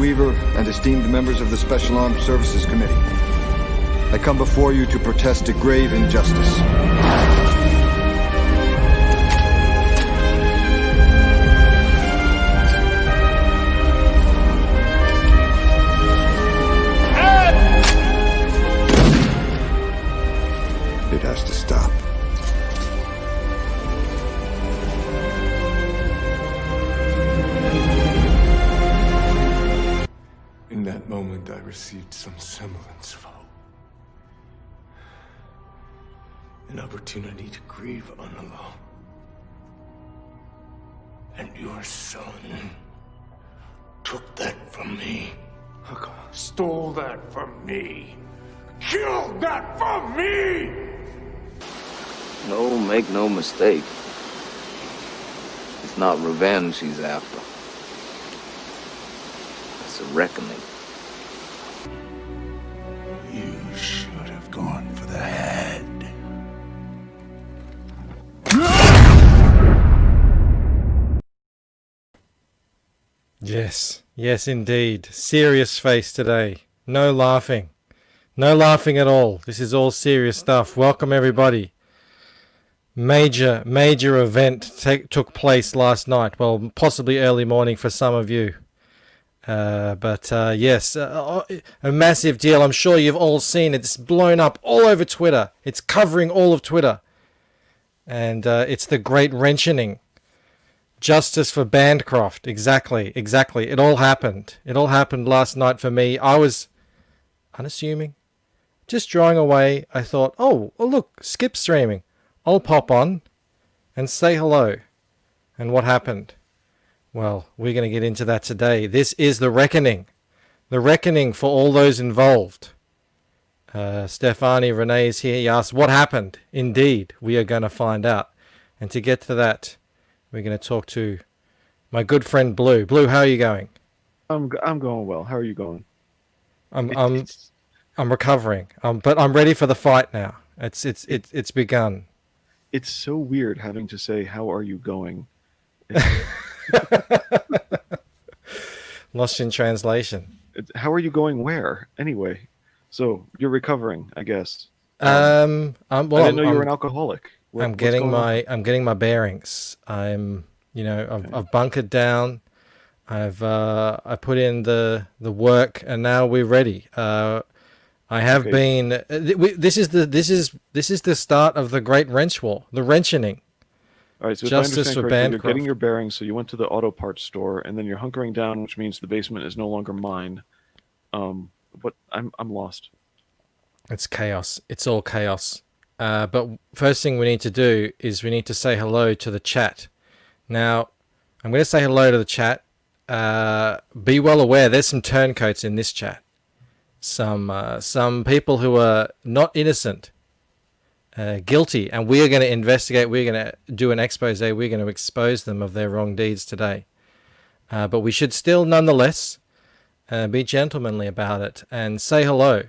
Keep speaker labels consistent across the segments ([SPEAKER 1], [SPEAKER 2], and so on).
[SPEAKER 1] Weaver, and esteemed members of the Special Armed Services Committee. I come before you to protest a grave injustice. It has to stop.
[SPEAKER 2] In that moment, I received some semblance of hope. An opportunity to grieve unalone. And your son took that from me. Stole that from me. Killed that from me!
[SPEAKER 3] No, make no mistake. It's not revenge he's after. It's a reckoning.
[SPEAKER 2] You should have gone for the head.
[SPEAKER 4] Yes, yes indeed. Serious face today. No laughing. No laughing at all. This is all serious stuff. Welcome everybody. Major event took place last night. Well, possibly early morning for some of you. Yes, a massive deal. I'm sure you've all seen it. It's blown up all over Twitter. It's covering all of Twitter. And it's the great wrenching. Justice for Bancroft. Exactly. It all happened. It all happened last night for me. I was unassuming. Just drawing away. I thought, oh look, Skip's streaming. I'll pop on and say hello. And what happened? Well, we're going to get into that today. This is the reckoning. The reckoning for all those involved. Stefani Renee is here. He asked, what happened? Indeed, we are going to find out. And to get to that, we're going to talk to my good friend Blue. Blue, how are you going?
[SPEAKER 5] I'm going well. How are you going?
[SPEAKER 4] I'm recovering. But I'm ready for the fight now. It's begun.
[SPEAKER 5] It's so weird having to say, how are you going?
[SPEAKER 4] Lost in translation.
[SPEAKER 5] How are you going where? Anyway, so you're recovering, I guess.
[SPEAKER 4] I didn't
[SPEAKER 5] know you were an alcoholic.
[SPEAKER 4] I'm getting my bearings. I've bunkered down. I put in the work, and now we're ready. I have been. This is the start of the Great Wrench War, the wrenching.
[SPEAKER 5] All right, so
[SPEAKER 4] Justice
[SPEAKER 5] if I
[SPEAKER 4] for
[SPEAKER 5] understand correctly,
[SPEAKER 4] Bancroft.
[SPEAKER 5] you're getting your bearings, so you went to the auto parts store, and then you're hunkering down, which means the basement is no longer mine. But I'm lost.
[SPEAKER 4] It's chaos. It's all chaos. But first thing we need to do is we need to say hello to the chat. Now, I'm going to say hello to the chat. Be well aware, there's some turncoats in this chat. Some people who are not innocent, guilty, and we are going to investigate. We're going to do an expose. We're going to expose them of their wrong deeds today. But we should still, nonetheless, be gentlemanly about it and say hello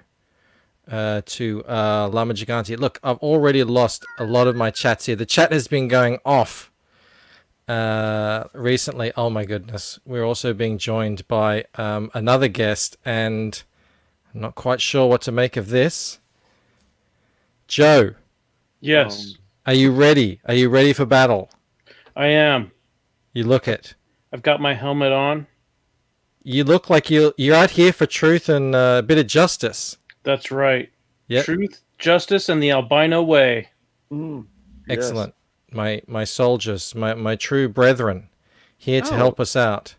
[SPEAKER 4] to Lama Gigante. Look, I've already lost a lot of my chats here. The chat has been going off recently. Oh my goodness. We're also being joined by another guest, and I'm not quite sure what to make of this. Joe.
[SPEAKER 6] Yes.
[SPEAKER 4] Are you ready? Are you ready for battle?
[SPEAKER 6] I am.
[SPEAKER 4] You look it.
[SPEAKER 6] I've got my helmet on.
[SPEAKER 4] You look like you're out here for truth and a bit of justice.
[SPEAKER 6] That's right.
[SPEAKER 4] Yep.
[SPEAKER 6] Truth, justice, and the albino way.
[SPEAKER 4] Excellent. My soldiers, my true brethren, here to help us out.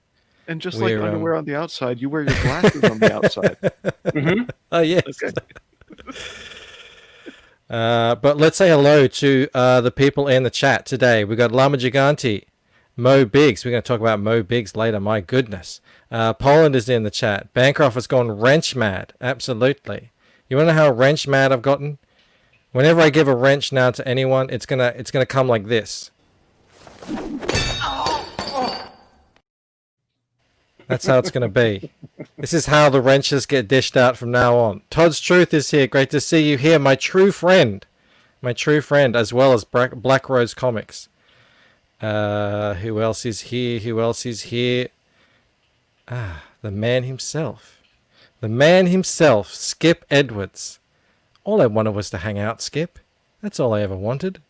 [SPEAKER 5] And just like underwear on the outside, you wear your glasses on the outside.
[SPEAKER 6] Mm-hmm.
[SPEAKER 4] Oh, yes.
[SPEAKER 5] Okay.
[SPEAKER 4] But let's say hello to the people in the chat today. We've got Lama Gigante, Mo Biggs. We're going to talk about Mo Biggs later. My goodness. Poland is in the chat. Bancroft has gone wrench mad. Absolutely. You want to know how wrench mad I've gotten? Whenever I give a wrench now to anyone, it's gonna come like this. That's how it's gonna be. This is how the wrenches get dished out from now on. Todd's Truth is here. Great to see you here, my true friend, as well as Black Rose Comics. Who else is here? The The man himself. The man himself, Skip Edwards. All I wanted was to hang out, Skip. That's all I ever wanted.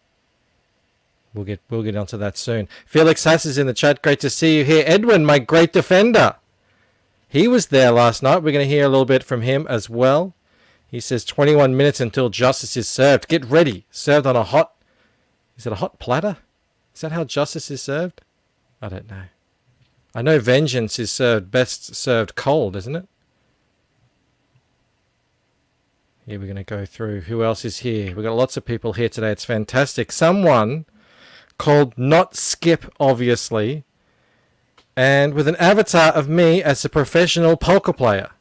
[SPEAKER 4] We'll get onto that soon. Felix Hass is in the chat. Great to see you here. Edwin, my great defender. He was there last night. We're going to hear a little bit from him as well. He says 21 minutes until justice is served. Get ready. Served on a hot... Is it a hot platter? Is that how justice is served? I don't know. I know vengeance is best served cold, isn't it? Here we're going to go through. Who else is here? We've got lots of people here today. It's fantastic. Someone called Not Skip, obviously, and with an avatar of me as a professional poker player.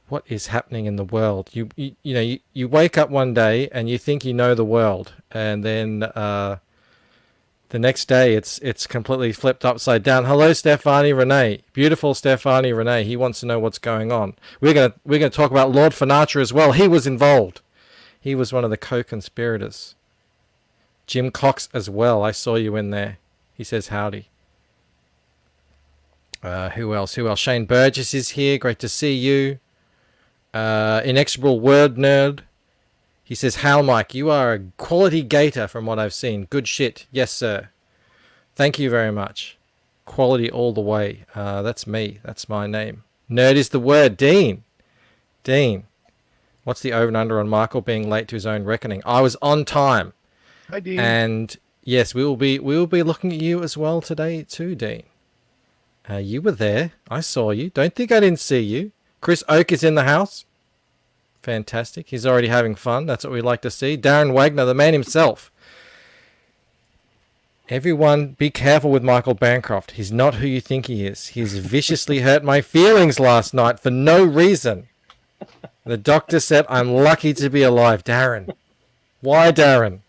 [SPEAKER 4] What is happening in the world? You wake up one day and you think you know the world, and then the next day it's completely flipped upside down. Hello, Stefani Renee, beautiful Stefani Renee. He wants to know what's going on. We're gonna talk about Lord Finatra as well. He was involved. He was one of the co-conspirators. Jim Cox as well. I saw you in there. He says howdy. Who else? Shane Burgess is here. Great to see you. Inexorable Word Nerd. He says, Hal Mike, you are a quality gator from what I've seen. Good shit. Yes, sir. Thank you very much. Quality all the way. That's me. That's my name. Nerd is the word. Dean. What's the over and under on Michael being late to his own reckoning? I was on time.
[SPEAKER 5] Hi, Dean.
[SPEAKER 4] And yes, we will be looking at you as well today too, Dean. You were there. I saw you. Don't think I didn't see you. Chris Oak is in the house. Fantastic. He's already having fun. That's what we like to see. Darren Wagner, the man himself. Everyone, be careful with Michael Bancroft. He's not who you think he is. He's viciously hurt my feelings last night for no reason. The doctor said I'm lucky to be alive. Darren. Why, Darren?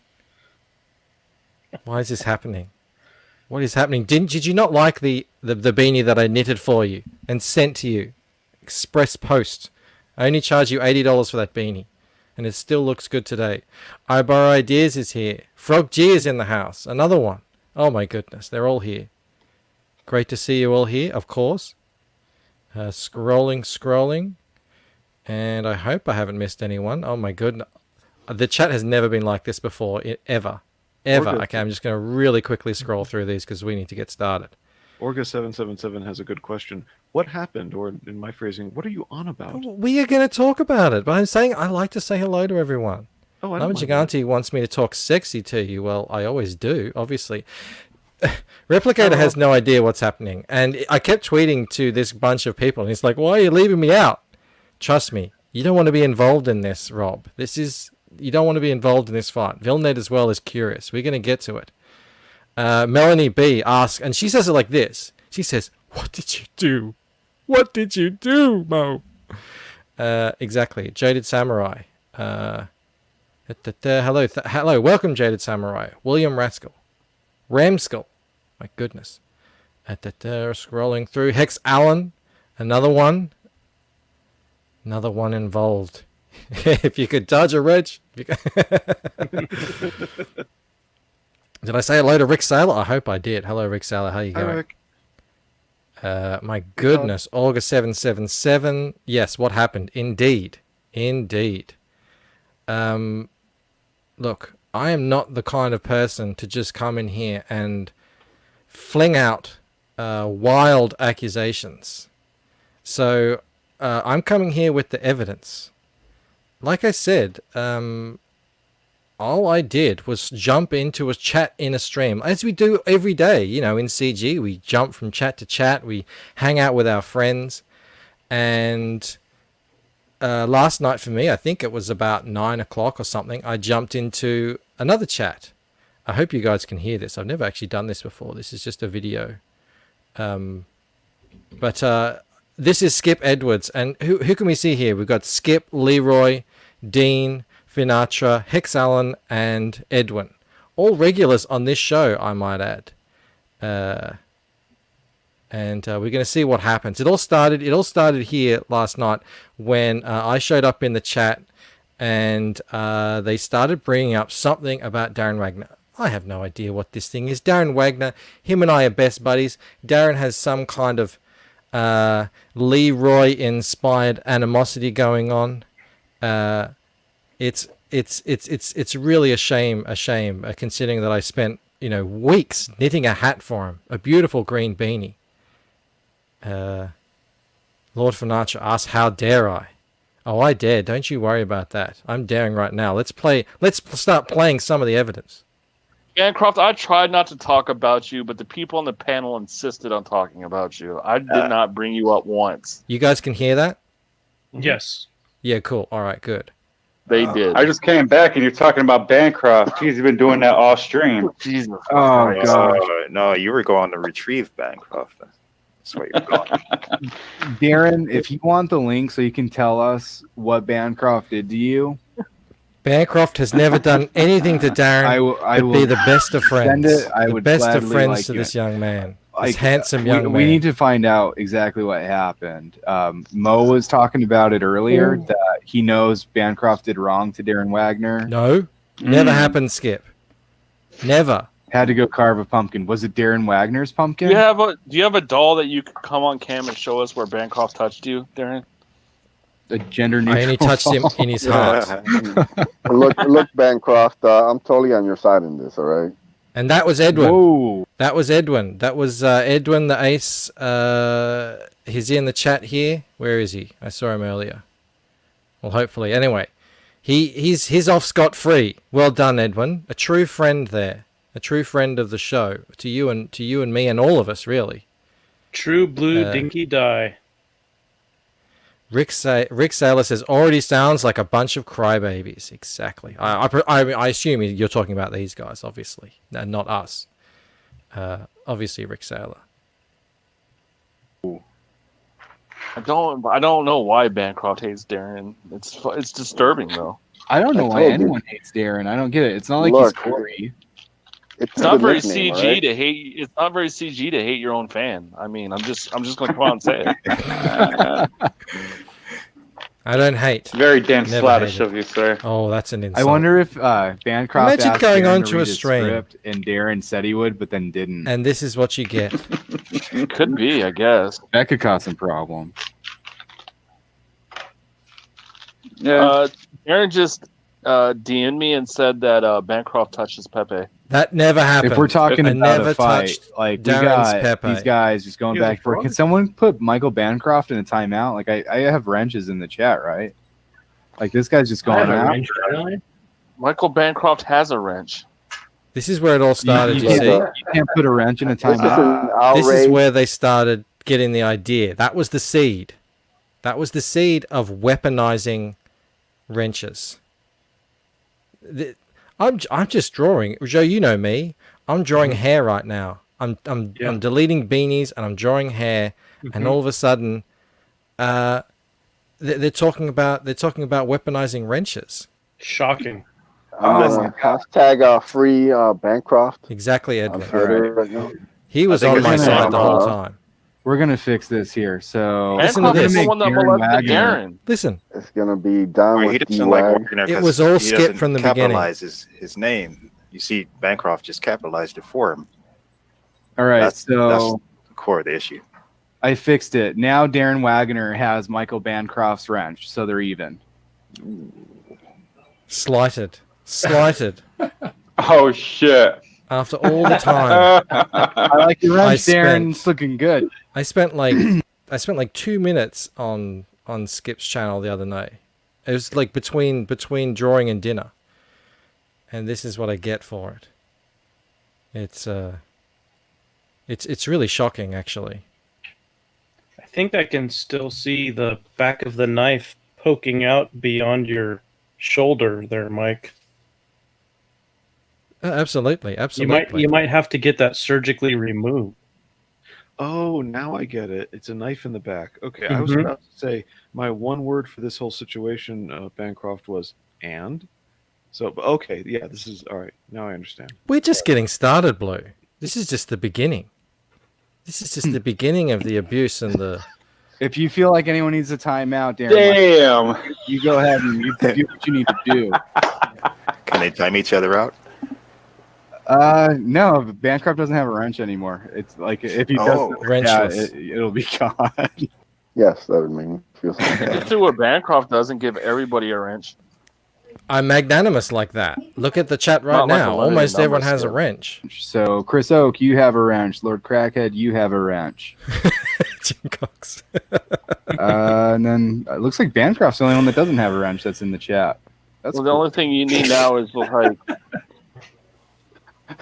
[SPEAKER 4] Why is this happening? What is happening? Did you not like the beanie that I knitted for you and sent to you? Express post. I only charge you $80 for that beanie. And it still looks good today. I Borrow Ideas is here. Frog G is in the house. Another one. Oh my goodness. They're all here. Great to see you all here, of course. Scrolling. And I hope I haven't missed anyone. Oh my goodness. The chat has never been like this before. Ever. Okay, I'm just going to really quickly scroll through these because we need to get started.
[SPEAKER 5] Orga777 has a good question. What happened? Or in my phrasing, what are you on about?
[SPEAKER 4] We are going to talk about it, but I'm saying I like to say hello to everyone.
[SPEAKER 5] Oh, I don't mind
[SPEAKER 4] Giganti wants me to talk sexy to you. Well, I always do, obviously. Replicator has no idea what's happening. And I kept tweeting to this bunch of people, and he's like, why are you leaving me out? Trust me, you don't want to be involved in this, Rob. You don't want to be involved in this fight. Vilnet as well is curious. We're going to get to it. Melanie B asks, and she says it like this. She says, what did you do? What did you do, Mo? Exactly. Jaded Samurai. Hello. Welcome, Jaded Samurai. William Rascal. Ramskull. My goodness. Scrolling through. Hex Allen. Another one involved. If you could dodge a wrench. Did I say hello to Rick Saylor? I hope I did. Hello, Rick Saylor. How you going?
[SPEAKER 5] Hi, Rick.
[SPEAKER 4] My goodness. Olga777. Yes, what happened? Indeed. Look, I am not the kind of person to just come in here and fling out wild accusations. So I'm coming here with the evidence. Like I said, all I did was jump into a chat in a stream, as we do every day. You know, in CG, we jump from chat to chat. We hang out with our friends. And last night for me, I think it was about 9 o'clock or something, I jumped into another chat. I hope you guys can hear this. I've never actually done this before. This is just a video. But this is Skip Edwards. And who can we see here? We've got Skip, Leroy, Dean, Finatra, Hex Allen, and Edwin. All regulars on this show, I might add. And we're going to see what happens. It all started here last night when I showed up in the chat and they started bringing up something about Darren Wagner. I have no idea what this thing is. Darren Wagner, him and I are best buddies. Darren has some kind of Leroy-inspired animosity going on. It's really a shame, considering that I spent weeks knitting a hat for him, a beautiful green beanie. Lord Fanacha asks, "How dare I?" Oh, I dare. Don't you worry about that. I'm daring right now. Let's start playing some of the evidence.
[SPEAKER 7] Bancroft, I tried not to talk about you, but the people on the panel insisted on talking about you. I did not bring you up once.
[SPEAKER 4] You guys can hear that?
[SPEAKER 6] Yes.
[SPEAKER 4] Yeah, cool. All right, good.
[SPEAKER 7] They did.
[SPEAKER 8] I just came back and you're talking about Bancroft. Jeez, you've been doing that off stream.
[SPEAKER 7] Jesus.
[SPEAKER 8] Oh, God.
[SPEAKER 9] No, you were going to retrieve Bancroft. That's what you're going.
[SPEAKER 10] Darren, if you want the link so you can tell us what Bancroft did to you,
[SPEAKER 4] Bancroft has never done anything to Darren.
[SPEAKER 10] I will
[SPEAKER 4] be the best of friends.
[SPEAKER 10] send it. I
[SPEAKER 4] the
[SPEAKER 10] would
[SPEAKER 4] best of
[SPEAKER 10] gladly
[SPEAKER 4] friends
[SPEAKER 10] like
[SPEAKER 4] to
[SPEAKER 10] it.
[SPEAKER 4] this young man. This
[SPEAKER 10] Like,
[SPEAKER 4] handsome young man.
[SPEAKER 10] We need to find out exactly what happened. Mo was talking about it earlier that he knows Bancroft did wrong to Darren Wagner.
[SPEAKER 4] No, never happened, Skip. Never.
[SPEAKER 10] Had to go carve a pumpkin. Was it Darren Wagner's pumpkin?
[SPEAKER 7] Do you have a doll that you could come on cam and show us where Bancroft touched you, Darren?
[SPEAKER 10] A gender neutral.
[SPEAKER 4] I only touched him in his heart.
[SPEAKER 11] Look, Bancroft. I'm totally on your side in this. All right.
[SPEAKER 4] And that was Edwin.
[SPEAKER 10] Whoa.
[SPEAKER 4] That was Edwin. That was Edwin the Ace. He's in the chat here. Where is he? I saw him earlier. Well, hopefully. Anyway, he's off scot-free. Well done, Edwin. A true friend there. A true friend of the show. To you and me and all of us, really.
[SPEAKER 6] True blue dinky die.
[SPEAKER 4] Rick Saylor says, already sounds like a bunch of crybabies. Exactly. I assume you're talking about these guys, obviously, and not us. Obviously, Rick Saylor.
[SPEAKER 7] I don't know why Bancroft hates Darren. It's disturbing though.
[SPEAKER 10] I don't know why anyone hates Darren. I don't get it. It's not like he's Corey.
[SPEAKER 7] It's not very CG to hate. It's not very CG to hate your own fan. I mean, I'm just going to come out and say it.
[SPEAKER 4] I don't hate.
[SPEAKER 8] Very Dan
[SPEAKER 4] Never
[SPEAKER 8] Slatish
[SPEAKER 4] hated.
[SPEAKER 8] of you, sir.
[SPEAKER 4] Oh, that's an insult.
[SPEAKER 10] I wonder if Bancroft
[SPEAKER 4] Imagine
[SPEAKER 10] asked
[SPEAKER 4] going
[SPEAKER 10] Darren
[SPEAKER 4] on
[SPEAKER 10] to
[SPEAKER 4] to a
[SPEAKER 10] read his
[SPEAKER 4] stream.
[SPEAKER 10] script and Darren said he would, but then didn't.
[SPEAKER 4] And this is what you get.
[SPEAKER 7] Could be, I guess.
[SPEAKER 10] That could cause some problems.
[SPEAKER 8] Yeah.
[SPEAKER 7] Aaron just DM'd me and said that Bancroft touches Pepe.
[SPEAKER 4] That never happened.
[SPEAKER 10] If we're talking
[SPEAKER 4] I
[SPEAKER 10] about
[SPEAKER 4] never
[SPEAKER 10] a fight,
[SPEAKER 4] touched
[SPEAKER 10] like we
[SPEAKER 4] Darren's
[SPEAKER 10] got
[SPEAKER 4] Pepe.
[SPEAKER 10] these guys just going back and forth. Can someone put Michael Bancroft in a timeout? Like I have wrenches in the chat, right? Like this guy's just going out.
[SPEAKER 7] Michael Bancroft has a wrench.
[SPEAKER 4] This is where it all started, you see.
[SPEAKER 10] You can't put a wrench in a timeout.
[SPEAKER 4] This is where they started getting the idea. That was the seed. That was the seed of weaponizing wrenches. I'm just drawing. Joe, you know me. I'm drawing hair right now. I'm deleting beanies and I'm drawing hair, and all of a sudden, they're talking about weaponizing wrenches.
[SPEAKER 6] Shocking.
[SPEAKER 11] Hashtag free Bancroft.
[SPEAKER 4] Exactly, Edwin.
[SPEAKER 11] Right now.
[SPEAKER 4] He was on my side the whole time.
[SPEAKER 10] We're gonna fix this here. So
[SPEAKER 4] Listen to this.
[SPEAKER 7] the one that molested Darren.
[SPEAKER 4] Listen.
[SPEAKER 11] It's gonna be done
[SPEAKER 9] He
[SPEAKER 11] with
[SPEAKER 9] doesn't like
[SPEAKER 11] D-Wag.
[SPEAKER 9] Wagner
[SPEAKER 4] It
[SPEAKER 9] 'cause
[SPEAKER 4] was all
[SPEAKER 9] he
[SPEAKER 4] skipped
[SPEAKER 9] doesn't
[SPEAKER 4] from the beginning.
[SPEAKER 9] capitalize his name. You see, Bancroft just capitalized it for him.
[SPEAKER 10] all right,
[SPEAKER 9] That's
[SPEAKER 10] so
[SPEAKER 9] the core of the issue.
[SPEAKER 10] I fixed it. Now Darren Wagner has Michael Bancroft's wrench, so they're even.
[SPEAKER 4] Slighted.
[SPEAKER 8] Oh shit!
[SPEAKER 4] After all the time.
[SPEAKER 10] I like your wrench,
[SPEAKER 4] I
[SPEAKER 10] Darren.
[SPEAKER 4] spent-
[SPEAKER 10] It's looking good.
[SPEAKER 4] I spent like 2 minutes on Skip's channel the other night. It was like between drawing and dinner. And this is what I get for it. It's really shocking, actually.
[SPEAKER 6] I think I can still see the back of the knife poking out beyond your shoulder there, Mike.
[SPEAKER 4] Absolutely.
[SPEAKER 6] You might have to get that surgically removed.
[SPEAKER 5] Oh, now I get it. It's a knife in the back. Okay, I was
[SPEAKER 6] Mhm.
[SPEAKER 5] about to say my one word for this whole situation, Bancroft, was "and." So, but okay, yeah, this is all right. Now I understand.
[SPEAKER 4] We're just getting started, Blue. This is just the beginning. This is just the beginning of the abuse and the...
[SPEAKER 10] If you feel like anyone needs a timeout, Darren,
[SPEAKER 8] Damn!
[SPEAKER 10] you go ahead and you do what you need to do.
[SPEAKER 9] Can they time each other out?
[SPEAKER 10] No, Bancroft doesn't have a wrench anymore. It's like if he does,
[SPEAKER 4] Wrenchless.
[SPEAKER 10] it'll be gone.
[SPEAKER 11] Yes, that would make me feel something.
[SPEAKER 7] Let's do what Bancroft doesn't give everybody a wrench.
[SPEAKER 4] I'm magnanimous like that. Look at the chat right
[SPEAKER 7] Not like
[SPEAKER 4] now.
[SPEAKER 7] a limited
[SPEAKER 4] Almost everyone
[SPEAKER 7] number
[SPEAKER 4] has a
[SPEAKER 7] still.
[SPEAKER 4] wrench.
[SPEAKER 10] So Chris Oak, you have a wrench. Lord Crackhead, you have a wrench.
[SPEAKER 4] Jim Cox.
[SPEAKER 10] And then it looks like Bancroft's the only one that doesn't have a wrench that's in the chat. That's
[SPEAKER 7] Well, the only thing you need now is like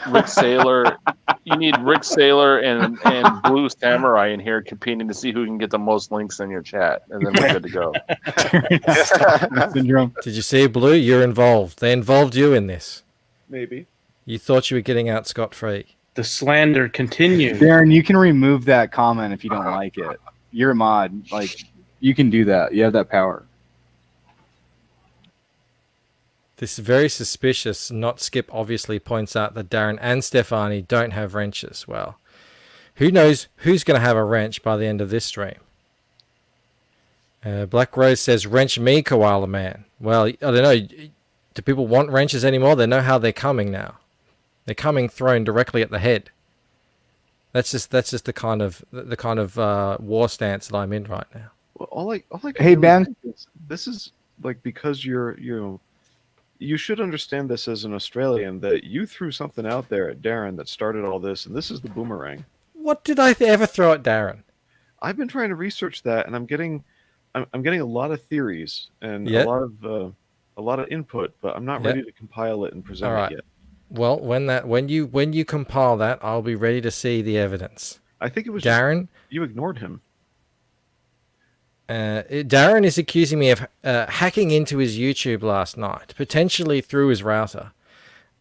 [SPEAKER 7] Rick Sailor. You need Rick Sailor and Blue Samurai in here competing to see who can get the most links in your chat, and then we're good to go.
[SPEAKER 10] syndrome.
[SPEAKER 4] Did you see, Blue? You're involved. They involved you in this.
[SPEAKER 5] Maybe.
[SPEAKER 4] You thought you were getting out scot-free.
[SPEAKER 6] The slander continues.
[SPEAKER 10] Darren, you can remove that comment if you don't like it. You're a mod. Like, you can do that. You have that power.
[SPEAKER 4] This is very suspicious. Not Skip obviously points out that Darren and Stefani don't have wrenches. Well, who knows who's going to have a wrench by the end of this stream? Black Rose says, wrench me, Koala Man. Well, I don't know. Do people want wrenches anymore? They know how they're coming now. They're coming thrown directly at the head. That's just the kind of war stance that I'm in right now.
[SPEAKER 5] Well, all I
[SPEAKER 10] Hey, Ben.
[SPEAKER 5] think is this is like because you should understand this as an Australian that you threw something out there at Darren that started all this, and this is the boomerang.
[SPEAKER 4] What did I ever throw at Darren?
[SPEAKER 5] I've been trying to research that, and I'm getting a lot of theories and
[SPEAKER 4] Yeah.
[SPEAKER 5] a lot of input, but I'm not
[SPEAKER 4] Yeah.
[SPEAKER 5] ready to compile it and present
[SPEAKER 4] All right.
[SPEAKER 5] it yet.
[SPEAKER 4] Well, when you compile that, I'll be ready to see the evidence.
[SPEAKER 5] I think it was
[SPEAKER 4] Darren.
[SPEAKER 5] You ignored him.
[SPEAKER 4] Darren is accusing me of hacking into his YouTube last night, potentially through his router,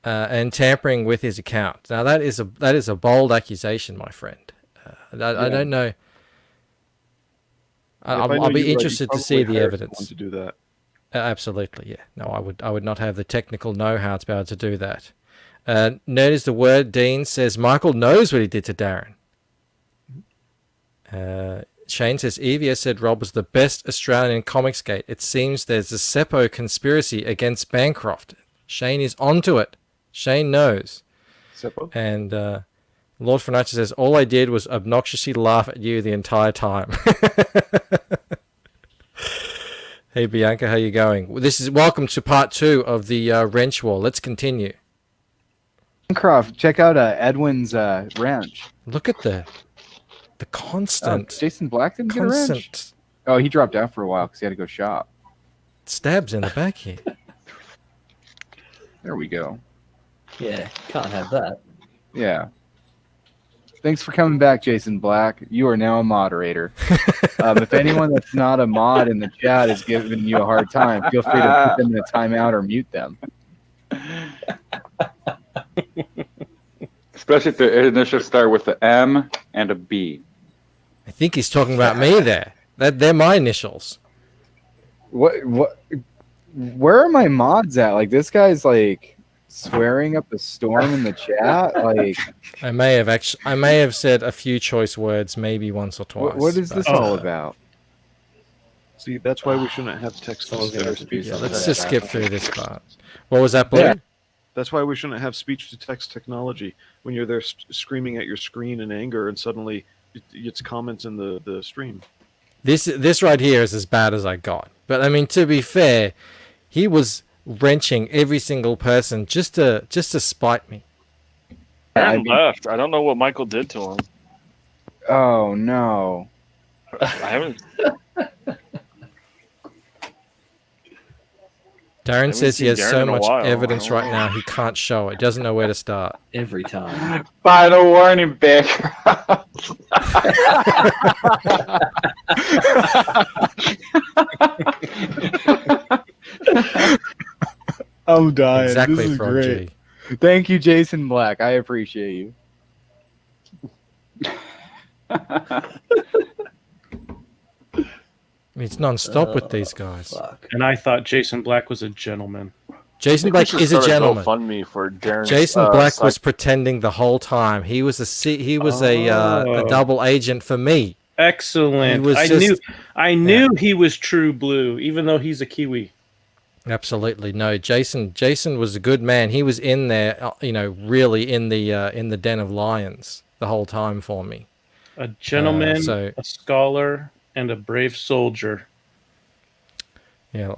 [SPEAKER 4] and tampering with his account. Now that is a bold accusation, my friend. I don't know. I'll be interested to see the evidence.
[SPEAKER 5] To do that.
[SPEAKER 4] Absolutely, yeah. No, I would not have the technical know-how to be able to do that. Nerd is the word. Dean says Michael knows what he did to Darren. Shane says Evia said Rob was the best Australian in Comicsgate. It seems there's a Seppo conspiracy against Bancroft. Shane is onto it. Shane knows.
[SPEAKER 5] Seppo?
[SPEAKER 4] And Lord Fernacci says all I did was obnoxiously laugh at you the entire time. Hey Bianca, how you going? This is welcome to part 2 of the wrench war. Let's continue.
[SPEAKER 10] Bancroft, check out Edwin's wrench.
[SPEAKER 4] Look at the constant.
[SPEAKER 10] Jason Black didn't get a wrench.
[SPEAKER 4] constant
[SPEAKER 10] Oh, he dropped out for a while because he had to go shop.
[SPEAKER 4] stabs in the back here.
[SPEAKER 10] There we go.
[SPEAKER 12] Yeah, can't have that.
[SPEAKER 10] Yeah. Thanks for coming back, Jason Black. You are now a moderator. If anyone that's not a mod in the chat is giving you a hard time, feel free to put them in a timeout or mute them.
[SPEAKER 8] Especially if the initials start with the M and a B.
[SPEAKER 4] I think he's talking about me there. They're my initials.
[SPEAKER 10] What? Where are my mods at? Like, this guy's like swearing up a storm in the chat. Like,
[SPEAKER 4] I may have said a few choice words, maybe once or twice.
[SPEAKER 10] what is this all about?
[SPEAKER 5] See, that's why we shouldn't have text.
[SPEAKER 4] Yeah, let's just skip through this part. What was that, Blue?
[SPEAKER 5] Yeah. That's why we shouldn't have speech-to-text technology when you're there screaming at your screen in anger, and suddenly it's comments in the stream.
[SPEAKER 4] This right here is as bad as I got. But I mean, to be fair, he was wrenching every single person just to spite me.
[SPEAKER 7] Darren left. I don't know what Michael did to him.
[SPEAKER 10] Oh no!
[SPEAKER 7] I haven't.
[SPEAKER 4] Darren says he
[SPEAKER 7] seen
[SPEAKER 4] has
[SPEAKER 7] Darren
[SPEAKER 4] so
[SPEAKER 7] in a
[SPEAKER 4] much
[SPEAKER 7] while.
[SPEAKER 4] evidence right now he can't show it. Doesn't know where to start.
[SPEAKER 12] Every time.
[SPEAKER 8] Final warning, Bancroft.
[SPEAKER 10] I'm dying.
[SPEAKER 4] Exactly,
[SPEAKER 10] This is
[SPEAKER 4] Frog
[SPEAKER 10] great.
[SPEAKER 4] G.
[SPEAKER 10] Thank you, Jason Black. I appreciate you.
[SPEAKER 4] I mean, it's non-stop with these guys.
[SPEAKER 6] And I thought Jason Black was a gentleman.
[SPEAKER 4] Jason Black is a gentleman.
[SPEAKER 7] GoFundMe for Darren's,
[SPEAKER 4] Jason Black
[SPEAKER 7] psych-
[SPEAKER 4] was pretending the whole time. He was a double agent for me.
[SPEAKER 6] Excellent.
[SPEAKER 4] He was
[SPEAKER 6] I knew he was true blue, even though he's a Kiwi.
[SPEAKER 4] Absolutely no. Jason was a good man. He was in there, really in the den of lions the whole time for me.
[SPEAKER 6] A gentleman,
[SPEAKER 4] so-
[SPEAKER 6] a scholar, and a brave soldier.
[SPEAKER 4] Yeah.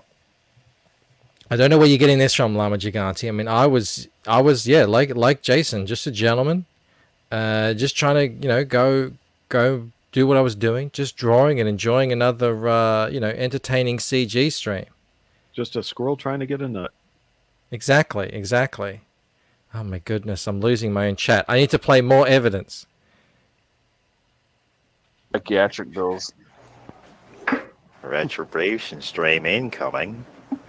[SPEAKER 4] I don't know where you're getting this from, Lama Gigante. I mean, I was, like Jason, just a gentleman, just trying to, go do what I was doing, just drawing and enjoying another, entertaining CG stream.
[SPEAKER 5] Just a squirrel trying to get a nut.
[SPEAKER 4] Exactly. Oh my goodness, I'm losing my own chat. I need to play more evidence.
[SPEAKER 7] Psychiatric bills.
[SPEAKER 9] Retribution stream incoming.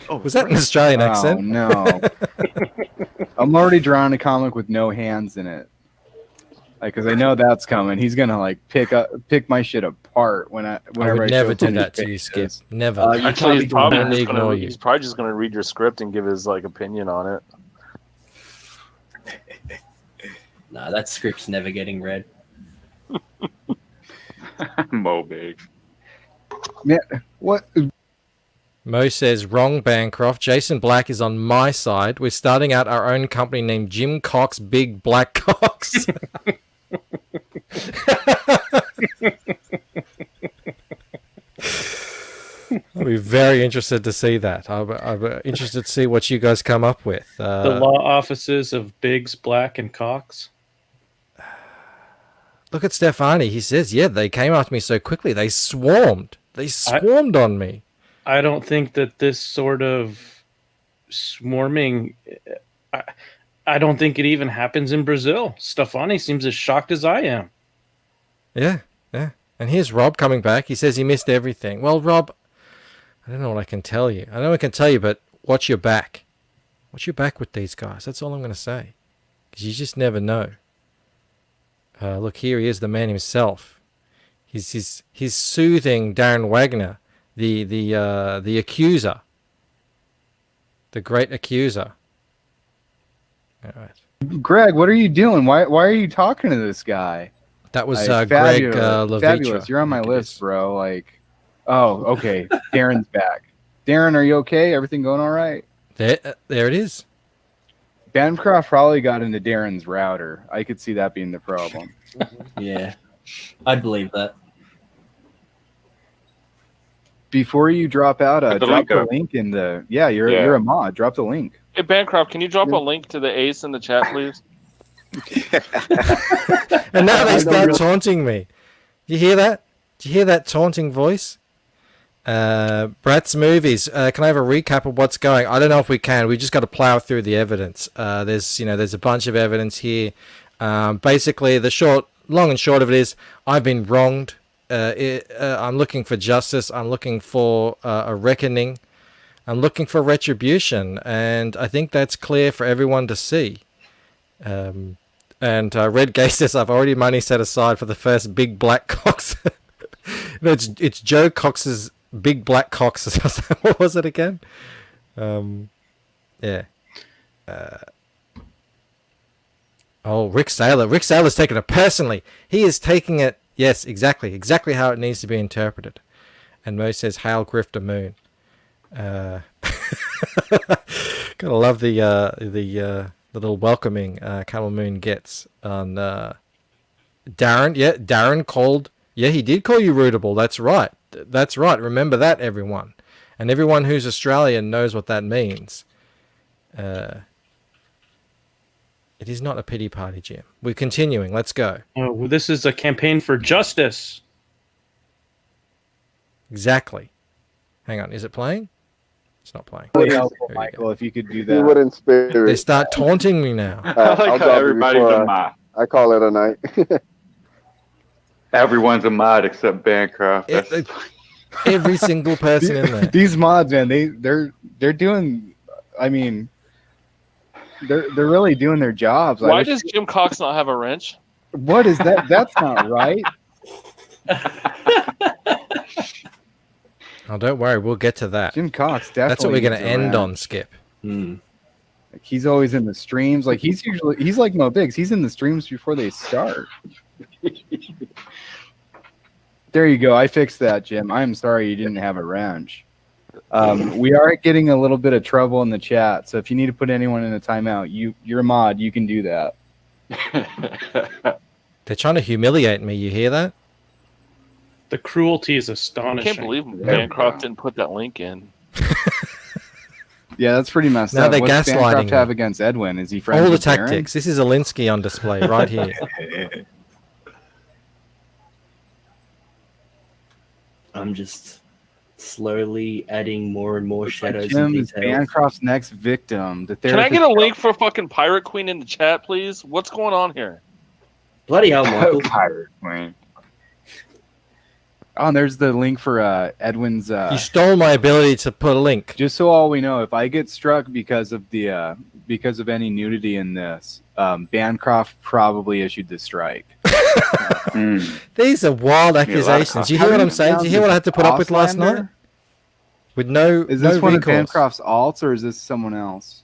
[SPEAKER 5] Oh,
[SPEAKER 4] Was that an Australian accent?
[SPEAKER 10] Oh no! I'm already drawing a comic with no hands in it, because I know that's coming. He's gonna pick my shit apart whenever
[SPEAKER 4] I would never
[SPEAKER 10] show
[SPEAKER 4] do
[SPEAKER 10] him
[SPEAKER 4] that
[SPEAKER 10] his
[SPEAKER 4] to you,
[SPEAKER 10] faces.
[SPEAKER 4] Skip. Never.
[SPEAKER 7] Actually, he's probably,
[SPEAKER 4] Only
[SPEAKER 7] just gonna,
[SPEAKER 4] ignore you.
[SPEAKER 7] he's probably just going to read your script and give his opinion on it.
[SPEAKER 12] Nah, that script's never getting read.
[SPEAKER 8] Mo big.
[SPEAKER 10] Man, what?
[SPEAKER 4] Mo says, wrong, Bancroft. Jason Black is on my side. We're starting out our own company named Jim Cox Big Black Cox. I'll be very interested to see that. I'll be interested to see what you guys come up with.
[SPEAKER 6] The law offices of Biggs, Black, and Cox.
[SPEAKER 4] Look at Stefani. He says, yeah, they came after me so quickly. They swarmed. They swarmed on me.
[SPEAKER 6] I don't think that this sort of swarming, I don't think it even happens in Brazil. Stefani seems as shocked as I am.
[SPEAKER 4] Yeah. And here's Rob coming back. He says he missed everything. Well, Rob, I don't know what I can tell you. I know I can tell you, but watch your back. Watch your back with these guys. That's all I'm going to say. Because you just never know. Look, here he is, the man himself. He's soothing Darren Wagner, the accuser, the great accuser. All right.
[SPEAKER 10] Greg, what are you doing? Why are you talking to this guy?
[SPEAKER 4] That was
[SPEAKER 10] Like,
[SPEAKER 4] Greg
[SPEAKER 10] fabulous.
[SPEAKER 4] Levitra.
[SPEAKER 10] Fabulous. You're on my list, bro. Oh, okay. Darren's back. Darren, are you okay? Everything going all right?
[SPEAKER 4] There it is.
[SPEAKER 10] Bancroft probably got into Darren's router. I could see that being the problem.
[SPEAKER 12] Yeah, I'd believe that.
[SPEAKER 10] Before you drop out,
[SPEAKER 8] Put the
[SPEAKER 10] drop
[SPEAKER 8] link
[SPEAKER 10] the
[SPEAKER 8] up.
[SPEAKER 10] link in the. Yeah, you're a mod. Drop the link.
[SPEAKER 7] Hey, Bancroft, can you drop a link to the ace in the chat, please?
[SPEAKER 4] And now they start taunting me. You hear that? Do you hear that taunting voice? Brat's Movies. Can I have a recap of what's going? I don't know if we can. We just got to plow through the evidence. There's a bunch of evidence here. Basically, long and short of it is, I've been wronged. I'm looking for justice. I'm looking for a reckoning. I'm looking for retribution, and I think that's clear for everyone to see. And Red Gay says, I've already money set aside for the first Big Black Cox. No, it's Joe Cox's Big Black Cox. What was it again? Yeah. Rick Saylor. Rick Saylor's taking it personally. He is taking it, yes, exactly how it needs to be interpreted. And Mo says, Hail Grifter Moon. Gotta love the little welcoming Camel Moon gets on Darren. Yeah, Darren called. Yeah, he did call you rootable. That's right. That's right. Remember that, everyone. And everyone who's Australian knows what that means. It is not a pity party, Jim. We're continuing. Let's go.
[SPEAKER 6] Oh, well, this is a campaign for justice.
[SPEAKER 4] Exactly. Hang on. Is it playing? It's not playing.
[SPEAKER 10] Really helpful, Michael, if you could do
[SPEAKER 11] You
[SPEAKER 10] that.
[SPEAKER 11] wouldn't spirit.
[SPEAKER 4] They start taunting me now.
[SPEAKER 8] I
[SPEAKER 11] I'll
[SPEAKER 8] like how
[SPEAKER 11] drop it
[SPEAKER 8] everybody's
[SPEAKER 11] before
[SPEAKER 8] a mod.
[SPEAKER 11] I call it a night.
[SPEAKER 8] Everyone's a mod except Bancroft. That's-
[SPEAKER 4] Every single person in there.
[SPEAKER 10] These mods, man, they're doing. I mean, they're really doing their jobs.
[SPEAKER 7] Why does Jim Cox not have a wrench?
[SPEAKER 10] What is that? That's not right.
[SPEAKER 4] Oh, don't worry. We'll get to that.
[SPEAKER 10] Jim Cox, definitely.
[SPEAKER 4] That's what we're going to
[SPEAKER 10] needs a
[SPEAKER 4] end
[SPEAKER 10] wrench.
[SPEAKER 4] on, Skip.
[SPEAKER 10] Like, he's always in the streams. Like he's like Mo Biggs. He's in the streams before they start. There you go. I fixed that, Jim. I'm sorry you didn't have a wrench. We are getting a little bit of trouble in the chat, so if you need to put anyone in a timeout, you're a mod. You can do that.
[SPEAKER 4] They're trying to humiliate me. You hear that?
[SPEAKER 6] The cruelty is
[SPEAKER 7] I
[SPEAKER 6] astonishing.
[SPEAKER 7] can't believe Bancroft didn't put that link in.
[SPEAKER 10] Yeah, that's pretty messed
[SPEAKER 4] Now
[SPEAKER 10] up.
[SPEAKER 4] they're
[SPEAKER 10] What does
[SPEAKER 4] gaslighting
[SPEAKER 10] Bancroft have
[SPEAKER 4] me.
[SPEAKER 10] against Edwin? Is he friends
[SPEAKER 4] All the
[SPEAKER 10] with Darren?
[SPEAKER 4] tactics. This is Alinsky on display right here.
[SPEAKER 12] I'm just slowly adding more and more shadows
[SPEAKER 10] Jim
[SPEAKER 12] and
[SPEAKER 10] is
[SPEAKER 12] details.
[SPEAKER 10] Bancroft's next victim. The
[SPEAKER 7] Can I
[SPEAKER 10] therapist
[SPEAKER 7] get a link for fucking Pirate Queen in the chat, please? What's going on here?
[SPEAKER 12] Bloody hell, Michael.
[SPEAKER 9] Pirate Queen.
[SPEAKER 10] Oh, and there's the link for Edwin's.
[SPEAKER 4] You stole my ability to put a link.
[SPEAKER 10] Just so all we know, if I get struck because of the because of any nudity in this, Bancroft probably issued the strike.
[SPEAKER 4] These are wild accusations. Do you hear what I'm saying? Do you hear what I had to put up with last night? With no,
[SPEAKER 10] Is this
[SPEAKER 4] no
[SPEAKER 10] one of
[SPEAKER 4] recourse.
[SPEAKER 10] Bancroft's alts or is this someone else?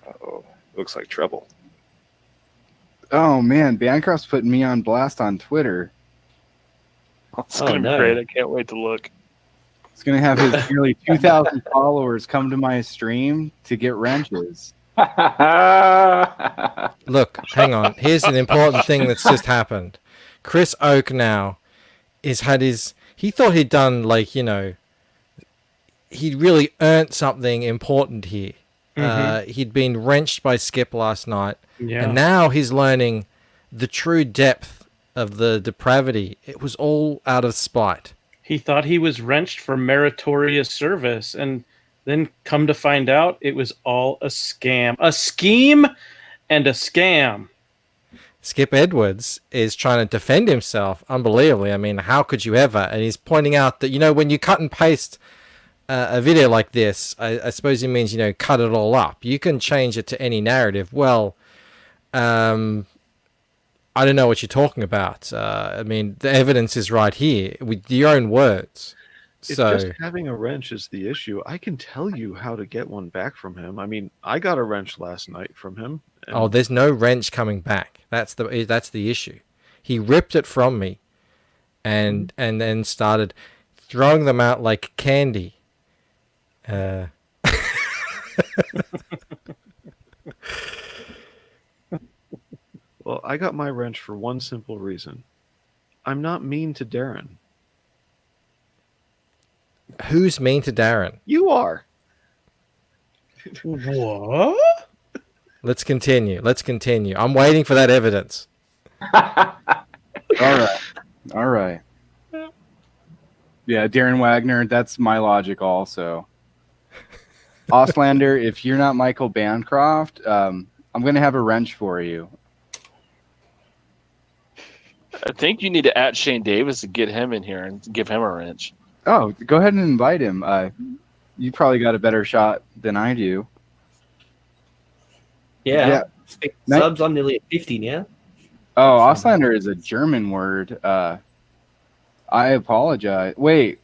[SPEAKER 9] Oh, looks like trouble.
[SPEAKER 10] Oh man, Bancroft's putting me on blast on Twitter.
[SPEAKER 7] It's
[SPEAKER 12] Oh,
[SPEAKER 7] gonna be
[SPEAKER 12] no.
[SPEAKER 7] great. I can't wait to look.
[SPEAKER 10] He's gonna have his nearly 2,000 followers come to my stream to get wrenches.
[SPEAKER 4] Look, hang on. Here's an important thing that's just happened. Chris Oak now he thought he'd done he'd really earned something important here. He'd been wrenched by Skip last night.
[SPEAKER 6] Yeah.
[SPEAKER 4] And now he's learning the true depth of the depravity. It was all out of spite.
[SPEAKER 6] He thought he was wrenched for meritorious service, and then come to find out it was all a scam. A scheme and a scam.
[SPEAKER 4] Skip Edwards is trying to defend himself unbelievably. I mean, how could you ever? And he's pointing out that, when you cut and paste a video like this, I suppose he means, cut it all up. You can change it to any narrative. Well, I don't know what you're talking about. I mean, the evidence is right here with your own words.
[SPEAKER 5] If
[SPEAKER 4] So
[SPEAKER 5] just having a wrench is the issue, I can tell you how to get one back from him. I mean, I got a wrench last night from him. and-
[SPEAKER 4] there's no wrench coming back. That's the issue. He ripped it from me, and then started throwing them out like candy.
[SPEAKER 5] Well, I got my wrench for one simple reason. I'm not mean to Darren.
[SPEAKER 4] Who's mean to Darren?
[SPEAKER 5] You are.
[SPEAKER 6] What?
[SPEAKER 4] Let's continue. I'm waiting for that evidence.
[SPEAKER 10] All right. Yeah, Darren Wagner, that's my logic also. Auslander, if you're not Michael Bancroft, I'm going to have a wrench for you.
[SPEAKER 7] I think you need to at Shane Davis to get him in here and give him a wrench.
[SPEAKER 10] Oh, go ahead and invite him. You probably got a better shot than I do.
[SPEAKER 12] Yeah.
[SPEAKER 10] Yeah.
[SPEAKER 12] Subs, I'm nearly at 50 now.
[SPEAKER 10] Oh, Auslander is a German word. I apologize. Wait,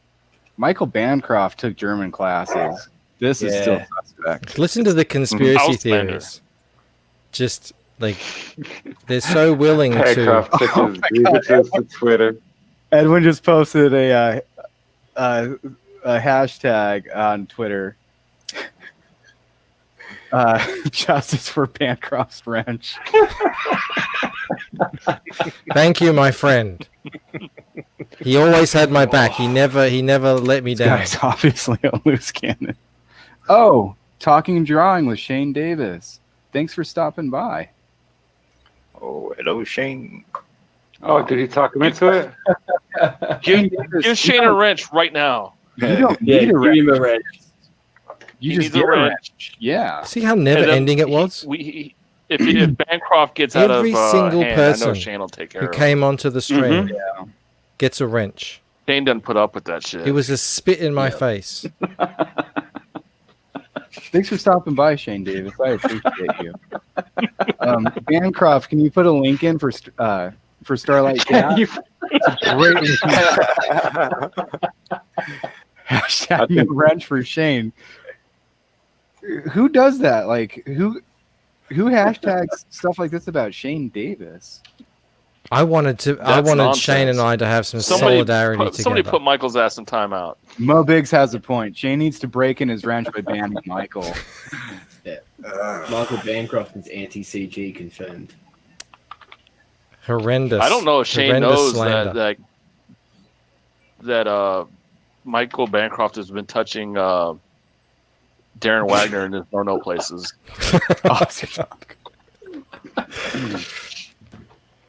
[SPEAKER 10] Michael Bancroft took German classes. This is still suspect.
[SPEAKER 4] Listen to the conspiracy
[SPEAKER 7] Auslander.
[SPEAKER 4] theories. Just they're so willing
[SPEAKER 8] Bancroft took
[SPEAKER 10] Oh
[SPEAKER 8] his grievances to Twitter.
[SPEAKER 10] Edwin just posted a hashtag on Twitter. Justice for Bancroft's wrench.
[SPEAKER 4] Thank you, my friend. He always had my back. He never let me
[SPEAKER 10] This
[SPEAKER 4] down.
[SPEAKER 10] guy's obviously a loose cannon. Oh, talking and drawing with Shane Davis. Thanks for stopping by.
[SPEAKER 9] Oh, hello, Shane.
[SPEAKER 8] Oh, did he talk him into it?
[SPEAKER 7] Give Shane a wrench right now.
[SPEAKER 10] You don't
[SPEAKER 12] Yeah,
[SPEAKER 10] need a
[SPEAKER 12] give
[SPEAKER 10] wrench.
[SPEAKER 12] him a wrench.
[SPEAKER 10] You
[SPEAKER 7] He
[SPEAKER 10] just
[SPEAKER 7] needs a
[SPEAKER 10] get a
[SPEAKER 7] wrench.
[SPEAKER 10] wrench. Yeah.
[SPEAKER 4] See how never ending it was?
[SPEAKER 7] If Bancroft gets out of
[SPEAKER 4] Every single
[SPEAKER 7] hand, I
[SPEAKER 4] person
[SPEAKER 7] know Shane will take care
[SPEAKER 4] who
[SPEAKER 7] of it.
[SPEAKER 4] came onto the stream
[SPEAKER 10] Yeah.
[SPEAKER 4] gets a wrench.
[SPEAKER 7] Shane doesn't put up with that shit.
[SPEAKER 4] It was a spit in my face.
[SPEAKER 10] Thanks for stopping by, Shane Davis. I appreciate you. Bancroft, can you put a link in for Starlight Cat? It's a great link. Hashtag no wrench for Shane. Who does that? Like who hashtags stuff like this about Shane Davis?
[SPEAKER 4] I wanted
[SPEAKER 7] nonsense.
[SPEAKER 4] Shane and I to have some solidarity together.
[SPEAKER 7] Somebody put Michael's ass in timeout.
[SPEAKER 10] Mo Biggs has a point. Shane needs to break in his wrench by banning Michael.
[SPEAKER 12] Michael Bancroft is anti-CG confirmed.
[SPEAKER 4] Horrendous.
[SPEAKER 7] I don't know if Shane
[SPEAKER 4] horrendous
[SPEAKER 7] knows
[SPEAKER 4] slander.
[SPEAKER 7] that Michael Bancroft has been touching Darren Wagner in his no places.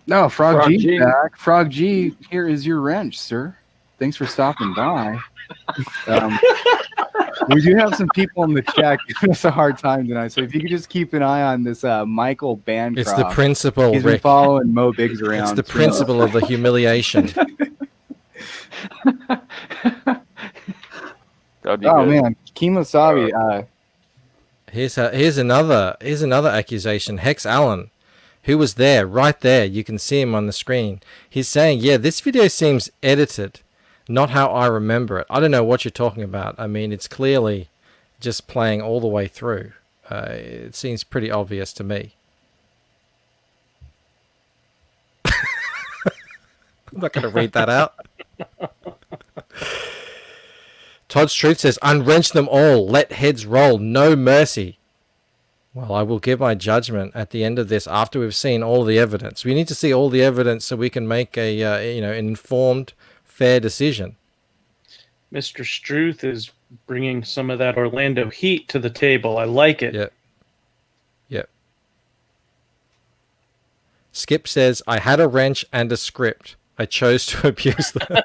[SPEAKER 10] No, Frog G's back. Frog G, here is your wrench, sir. Thanks for stopping by. We do have some people in the chat giving us a hard time tonight, so if you could just keep an eye on this Michael Bancroft.
[SPEAKER 4] It's the principle,
[SPEAKER 10] He's been
[SPEAKER 4] Rick.
[SPEAKER 10] following Mo Biggs around.
[SPEAKER 4] It's the principle of the humiliation.
[SPEAKER 10] Oh man, Kemosabe.
[SPEAKER 4] Here's another accusation. Hex Allen, who was there, right there, you can see him on the screen. He's saying, yeah, this video seems edited, not how I remember it. I don't know what you're talking about. I mean, it's clearly just playing all the way through. It seems pretty obvious to me. I'm not going to read that out. Todd's Truth says, unwrench them all. Let heads roll. No mercy. Well, I will give my judgment at the end of this after we've seen all the evidence. We need to see all the evidence so we can make a an informed, fair decision.
[SPEAKER 6] Mr. Struth is bringing some of that Orlando heat to the table. I like it.
[SPEAKER 4] Yep. Skip says, I had a wrench and a script. I chose to abuse them.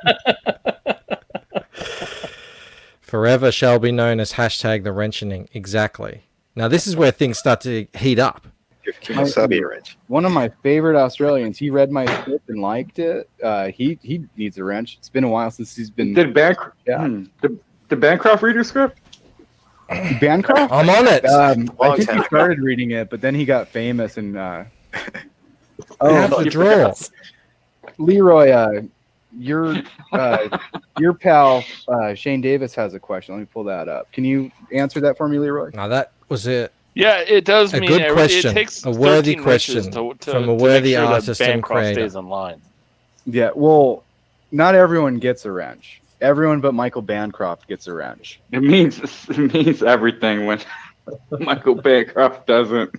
[SPEAKER 4] Forever shall be known as hashtag the wrenching. Exactly. Now, this is where things start to heat up.
[SPEAKER 10] One of my favorite Australians, he read my script and liked it. He needs a wrench. It's been a while since he's been...
[SPEAKER 8] Did Bancroft read your script?
[SPEAKER 10] Bancroft?
[SPEAKER 4] I'm on it.
[SPEAKER 10] I think he started reading it, but then he got famous and...
[SPEAKER 4] I have the draw.
[SPEAKER 10] Leroy, your pal Shane Davis has a question. Let me pull that up. Can you answer that for me, Leroy?
[SPEAKER 4] Now, that was it.
[SPEAKER 7] Yeah, it does
[SPEAKER 4] A
[SPEAKER 7] mean
[SPEAKER 4] good question.
[SPEAKER 7] It takes
[SPEAKER 4] A worthy
[SPEAKER 7] 13
[SPEAKER 4] question
[SPEAKER 7] wishes
[SPEAKER 4] from a
[SPEAKER 7] to
[SPEAKER 4] worthy
[SPEAKER 7] make sure
[SPEAKER 4] artist
[SPEAKER 7] that
[SPEAKER 4] and
[SPEAKER 7] Bancroft
[SPEAKER 4] creator.
[SPEAKER 7] stays in line.
[SPEAKER 10] Yeah, well, not everyone gets a wrench. Everyone but Michael Bancroft gets a wrench.
[SPEAKER 8] It means everything when Michael Bancroft doesn't.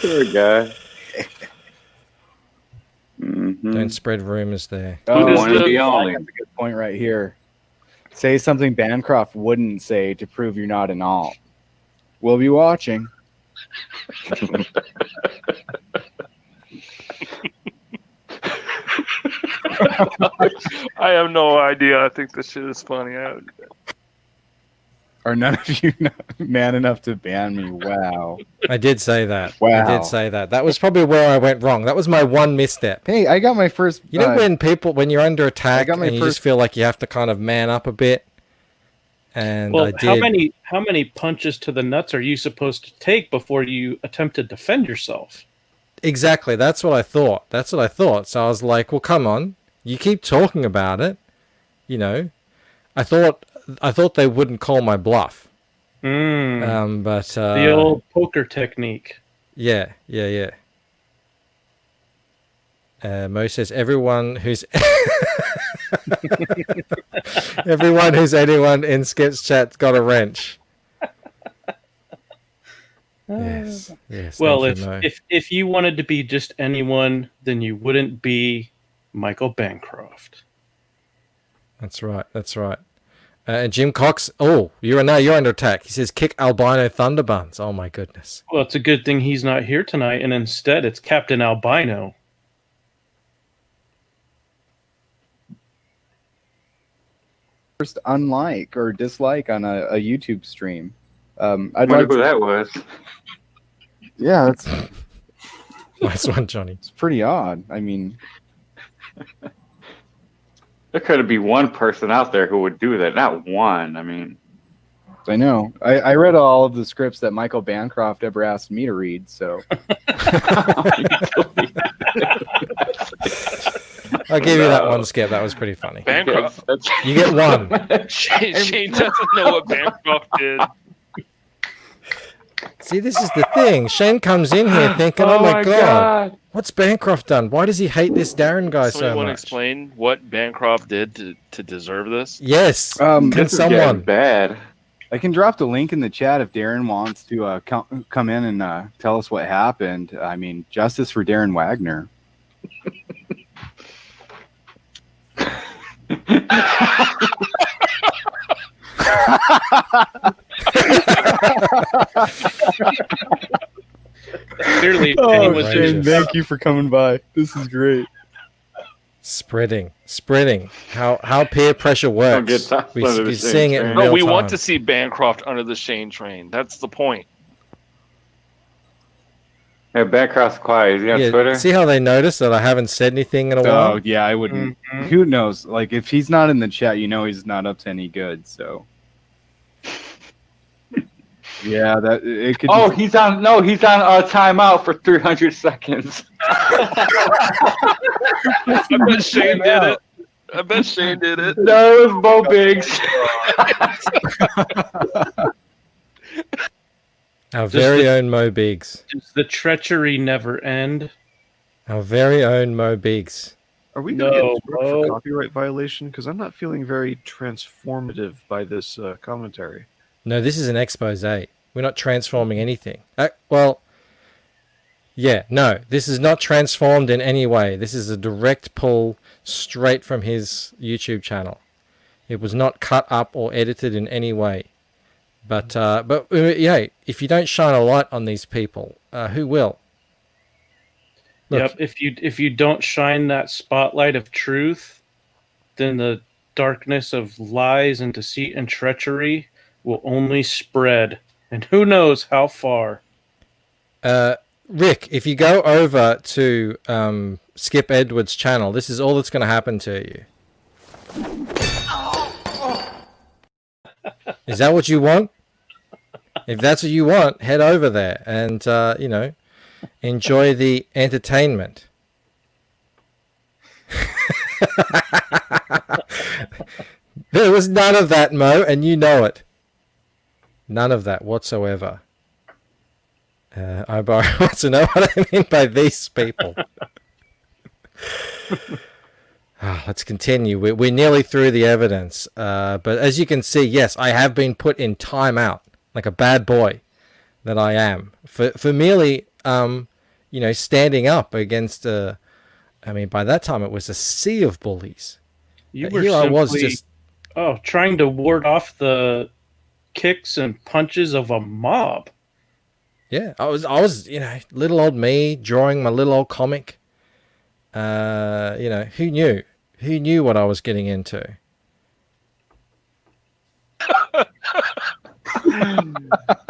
[SPEAKER 8] Poor guy.
[SPEAKER 4] Don't spread rumors there.
[SPEAKER 8] One and the only.
[SPEAKER 10] That's a good point right here. Say something Bancroft wouldn't say to prove you're not an alt. We'll be watching.
[SPEAKER 7] I have no idea. I think this shit is funny.
[SPEAKER 10] Are none of you man enough to ban me? Wow.
[SPEAKER 4] I did say that.
[SPEAKER 10] Wow.
[SPEAKER 4] I did say that. That was probably where I went wrong. That was my one misstep.
[SPEAKER 10] Hey, I got my first...
[SPEAKER 4] You know when you're under attack and you just feel like you have to kind of man up a bit? And
[SPEAKER 6] Well,
[SPEAKER 4] I did.
[SPEAKER 6] how many punches to the nuts are you supposed to take before you attempt to defend yourself?
[SPEAKER 4] Exactly. That's what I thought. So I was like, well, come on. You keep talking about it. You know, I thought they wouldn't call my bluff. But
[SPEAKER 6] The old poker technique.
[SPEAKER 4] Yeah. Mo says everyone who's anyone in Skip's chat got a wrench. Yes.
[SPEAKER 6] Well,
[SPEAKER 4] thank you, Mo.
[SPEAKER 6] if you wanted to be just anyone, then you wouldn't be Michael Bancroft.
[SPEAKER 4] That's right. And Jim Cox. Oh, you're under attack. He says kick albino thunderbuns. Oh my goodness.
[SPEAKER 6] Well, it's a good thing he's not here tonight, and instead it's Captain Albino.
[SPEAKER 10] First unlike or dislike on a YouTube stream.
[SPEAKER 8] I wonder who that was.
[SPEAKER 10] Yeah, that's
[SPEAKER 4] nice one, Johnny.
[SPEAKER 10] It's pretty odd. I mean,
[SPEAKER 8] There could be one person out there who would do that. Not one. I mean,
[SPEAKER 10] I know. I read all of the scripts that Michael Bancroft ever asked me to read, so
[SPEAKER 4] I'll give you that one, Skip. That was pretty funny.
[SPEAKER 7] Bancroft.
[SPEAKER 4] You get one.
[SPEAKER 7] Shane doesn't know what Bancroft did.
[SPEAKER 4] See, this is the thing. Shane comes in here thinking, oh my God. What's Bancroft done? Why does he hate this Darren guy
[SPEAKER 7] Somebody
[SPEAKER 4] so
[SPEAKER 7] want to
[SPEAKER 4] much?
[SPEAKER 7] explain what Bancroft did to deserve this?
[SPEAKER 4] Yes.
[SPEAKER 10] This
[SPEAKER 4] Can
[SPEAKER 10] is
[SPEAKER 4] someone?
[SPEAKER 8] Bad.
[SPEAKER 10] I can drop the link in the chat if Darren wants to come in and tell us what happened. I mean, justice for Darren Wagner.
[SPEAKER 6] Clearly,
[SPEAKER 10] Oh,
[SPEAKER 6] anyone
[SPEAKER 10] Shane, thank you for coming by. This is great.
[SPEAKER 4] Spreading. How peer pressure works.
[SPEAKER 7] get tossed under the
[SPEAKER 4] We're
[SPEAKER 7] Shane
[SPEAKER 4] seeing it in
[SPEAKER 7] train.
[SPEAKER 4] real
[SPEAKER 7] No, we
[SPEAKER 4] time.
[SPEAKER 7] want to see Bancroft under the Shane train. That's the point.
[SPEAKER 8] Yeah, Bancroft's quiet. Is he on
[SPEAKER 4] Yeah,
[SPEAKER 8] Twitter?
[SPEAKER 4] see how they noticed that I haven't said anything in a while?
[SPEAKER 10] Oh yeah, I wouldn't. Who knows? Like if he's not in the chat, you know he's not up to any good. So yeah, that it could.
[SPEAKER 8] Oh, he's on. No, he's on timeout for 300 seconds.
[SPEAKER 7] I bet Shane did it. I bet Shane did it.
[SPEAKER 8] No, it was Bo Biggs.
[SPEAKER 4] Our very own Mo Biggs.
[SPEAKER 6] Does the treachery never end?
[SPEAKER 4] Our very own Mo Biggs.
[SPEAKER 5] Are we going to
[SPEAKER 6] No,
[SPEAKER 5] get struck for
[SPEAKER 6] Bo.
[SPEAKER 5] copyright violation? Because I'm not feeling very transformative by this commentary.
[SPEAKER 4] No, this is an expose. We're not transforming anything. Well, yeah, no, this is not transformed in any way. This is a direct pull straight from his YouTube channel. It was not cut up or edited in any way. But yeah, if you don't shine a light on these people, who will? Look,
[SPEAKER 6] Yep. If you don't shine that spotlight of truth, then the darkness of lies and deceit and treachery will only spread, and who knows how far.
[SPEAKER 4] Rick, if you go over to Skip Edwards' channel, this is all that's going to happen to you. Is that what you want? If that's what you want, head over there and, enjoy the entertainment. There was none of that, Mo, and you know it. None of that whatsoever. Ibar wants to know what I mean by these people. Let's continue. We're nearly through the evidence. But as you can see, yes, I have been put in timeout, like a bad boy that I am, for merely, standing up against, by that time it was a sea of bullies.
[SPEAKER 6] You were
[SPEAKER 4] Here
[SPEAKER 6] simply,
[SPEAKER 4] I was just...
[SPEAKER 6] trying to ward off the kicks and punches of a mob.
[SPEAKER 4] Yeah, I was, little old me drawing my little old comic. Who knew? Who knew what I was getting into?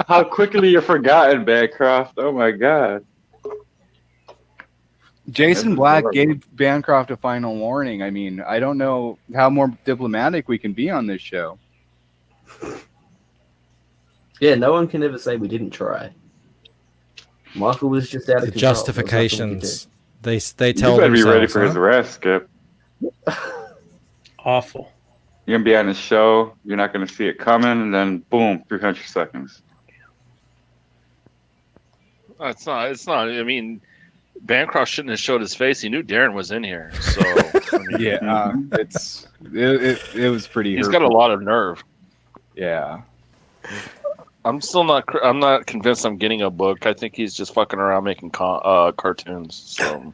[SPEAKER 8] How quickly you're forgotten, Bancroft. Oh my God.
[SPEAKER 10] Jason Black gave Bancroft a final warning. I mean, I don't know how more diplomatic we can be on this show.
[SPEAKER 12] Yeah, no one can ever say we didn't try. Michael was just out of
[SPEAKER 4] The
[SPEAKER 12] control.
[SPEAKER 4] justifications. They tell
[SPEAKER 8] You better be ready
[SPEAKER 4] themselves,
[SPEAKER 8] for his arrest, Skip.
[SPEAKER 6] Awful.
[SPEAKER 8] You're gonna be on the show. You're not gonna see it coming, and then boom, 300 seconds.
[SPEAKER 7] It's not. I mean, Bancroft shouldn't have showed his face. He knew Darren was in here. So
[SPEAKER 10] Yeah, it was pretty.
[SPEAKER 7] He's got a lot of nerve.
[SPEAKER 10] Yeah.
[SPEAKER 7] I'm still not. I'm not convinced. I'm getting a book. I think he's just fucking around making cartoons. So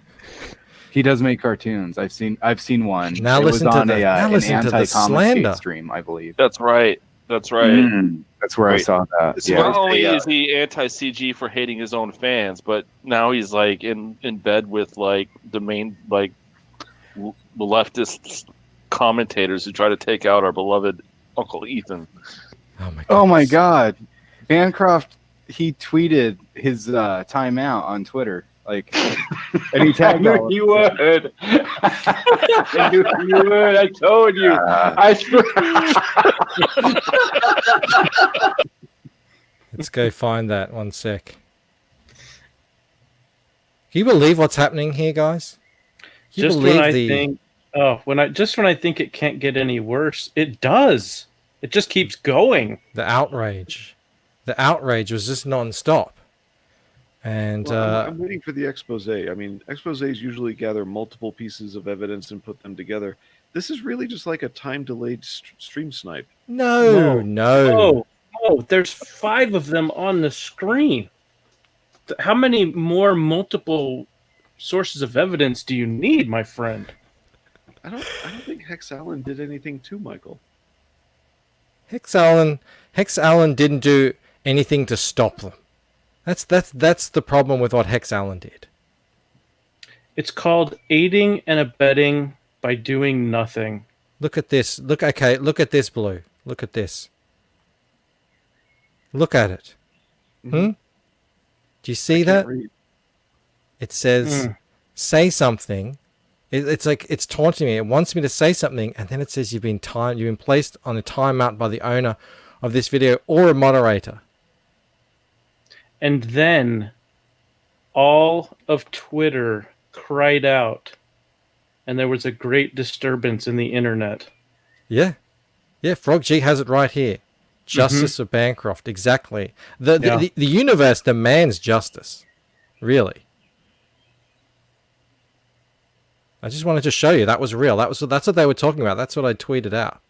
[SPEAKER 10] He does make cartoons. I've seen one.
[SPEAKER 4] Now
[SPEAKER 10] It
[SPEAKER 4] listen
[SPEAKER 10] was
[SPEAKER 4] to
[SPEAKER 10] on
[SPEAKER 4] the- now
[SPEAKER 10] an
[SPEAKER 4] listen to the
[SPEAKER 10] anti-Comic Skate
[SPEAKER 4] slander.
[SPEAKER 10] stream, I believe.
[SPEAKER 7] That's right. That's right.
[SPEAKER 10] That's where I saw that.
[SPEAKER 7] So not only is he anti-CG for hating his own fans, but now he's like in bed with like the main leftist commentators who try to take out our beloved Uncle Ethan.
[SPEAKER 10] Oh my God, Bancroft! He tweeted his timeout on Twitter, like, and he tagged all of
[SPEAKER 8] You would. I knew you would. I told you. I swear.
[SPEAKER 4] Let's go find that 1 sec. Can you believe what's happening here, guys? Can you
[SPEAKER 6] Just
[SPEAKER 4] believe
[SPEAKER 6] when I think, when I think it can't get any worse, it does. It just keeps going.
[SPEAKER 4] The outrage was just non-stop. And
[SPEAKER 5] Well, I'm waiting for the expose. I mean, exposés usually gather multiple pieces of evidence and put them together. This is really just like a time-delayed stream snipe.
[SPEAKER 4] no.
[SPEAKER 6] Oh, there's 5 of them on the screen. How many more multiple sources of evidence do you need, my friend?
[SPEAKER 5] I don't think Hex Allen did anything to Michael.
[SPEAKER 4] Hex Allen didn't do anything to stop them. That's the problem with what Hex Allen did.
[SPEAKER 6] It's called aiding and abetting by doing nothing.
[SPEAKER 4] Look at this. Look at this, Blue. Look at this. Look at it. Do you see that? It says, say something. It's like it's taunting me. It wants me to say something, and then it says you've been placed on a timeout by the owner of this video or a moderator.
[SPEAKER 6] And then all of Twitter cried out, and there was a great disturbance in the internet.
[SPEAKER 4] Yeah. Frog G has it right here. Justice for Bancroft, exactly. The universe demands justice, really. I just wanted to show you that was real. That's what they were talking about. That's what I tweeted out.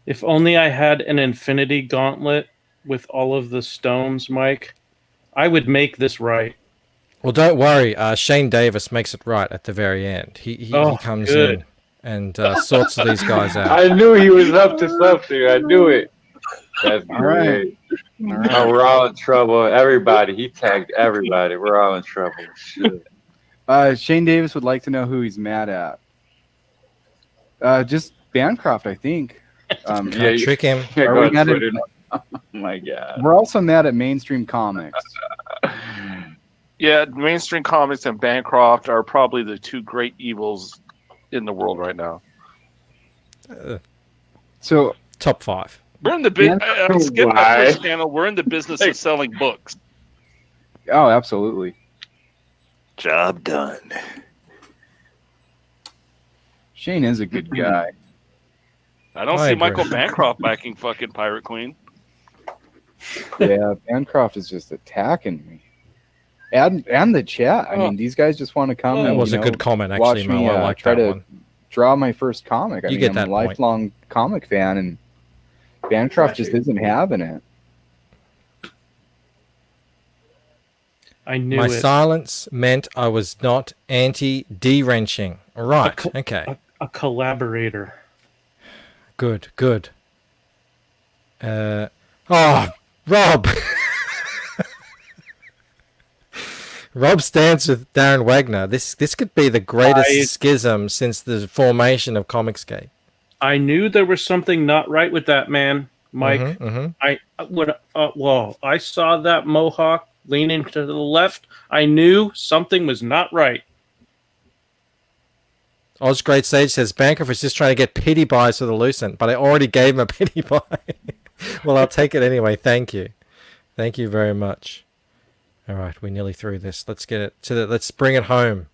[SPEAKER 6] If only I had an infinity gauntlet with all of the stones, Mike, I would make this right.
[SPEAKER 4] Well, don't worry. Shane Davis makes it right at the very end. He comes in and sorts these guys out.
[SPEAKER 8] I knew he was up to something. I knew it. That's great. All right. Oh, we're all in trouble. Everybody. He tagged everybody. We're all in trouble. Shit.
[SPEAKER 10] Shane Davis would like to know who he's mad at. Just Bancroft, I think.
[SPEAKER 4] Trick him.
[SPEAKER 10] Are we mad at,
[SPEAKER 8] oh my God.
[SPEAKER 10] we're also mad at mainstream comics.
[SPEAKER 7] Yeah, mainstream comics and Bancroft are probably the 2 great evils in the world right now.
[SPEAKER 10] So
[SPEAKER 4] top 5.
[SPEAKER 7] We're in the business. Skip my first channel. We're in the business of selling books.
[SPEAKER 10] Oh, absolutely.
[SPEAKER 9] Job done.
[SPEAKER 10] Shane is a good guy.
[SPEAKER 7] I don't see Michael Bancroft backing fucking Pirate Queen.
[SPEAKER 10] Yeah, Bancroft is just attacking me. And the chat. I mean, these guys just want to come.
[SPEAKER 4] That was a good comment, actually,
[SPEAKER 10] watch me
[SPEAKER 4] Mo. I like
[SPEAKER 10] try
[SPEAKER 4] that
[SPEAKER 10] to
[SPEAKER 4] one.
[SPEAKER 10] draw my first comic.
[SPEAKER 4] You get
[SPEAKER 10] I'm
[SPEAKER 4] that
[SPEAKER 10] a lifelong comic fan, and Bancroft just isn't having it.
[SPEAKER 6] I knew
[SPEAKER 4] My
[SPEAKER 6] it.
[SPEAKER 4] silence meant I was not anti-de-wrenching. Right. Okay.
[SPEAKER 6] A collaborator.
[SPEAKER 4] Good. Rob. Rob stands with Darren Wagner. This could be the greatest schism since the formation of Comicsgate.
[SPEAKER 6] I knew there was something not right with that man, Mike. I saw that mohawk leaning to the left. I knew something was not right.
[SPEAKER 4] Oz Great Sage says Bancroft is just trying to get pity buys for the Lucent, but I already gave him a pity buy. Well, I'll take it anyway. Thank you very much. All right, we're nearly through this. Let's get it to let's bring it home.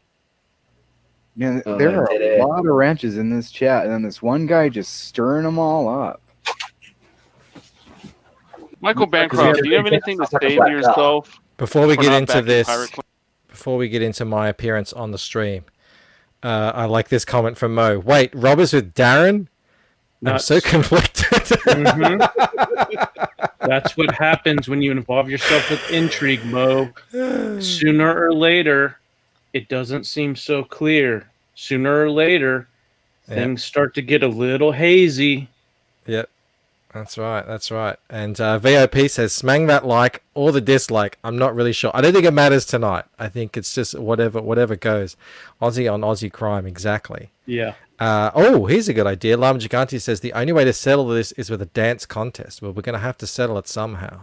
[SPEAKER 10] Yeah, there are a lot of wrenches in this chat, and then this one guy just stirring them all up.
[SPEAKER 7] Michael Bancroft, do you have anything to say to yourself?
[SPEAKER 4] Before we get into this, before we get into my appearance on the stream, I like this comment from Mo. Wait, Rob is with Darren? I'm so conflicted.
[SPEAKER 6] That's what happens when you involve yourself with intrigue, Mo. Sooner or later, it doesn't seem so clear. Sooner or later, things start to get a little hazy.
[SPEAKER 4] Yep. That's right. And VOP says, smang that like or the dislike. I'm not really sure. I don't think it matters tonight. I think it's just whatever goes. Aussie on Aussie crime, exactly.
[SPEAKER 6] Yeah.
[SPEAKER 4] Here's a good idea. Lama Gigante says the only way to settle this is with a dance contest. Well, we're going to have to settle it somehow.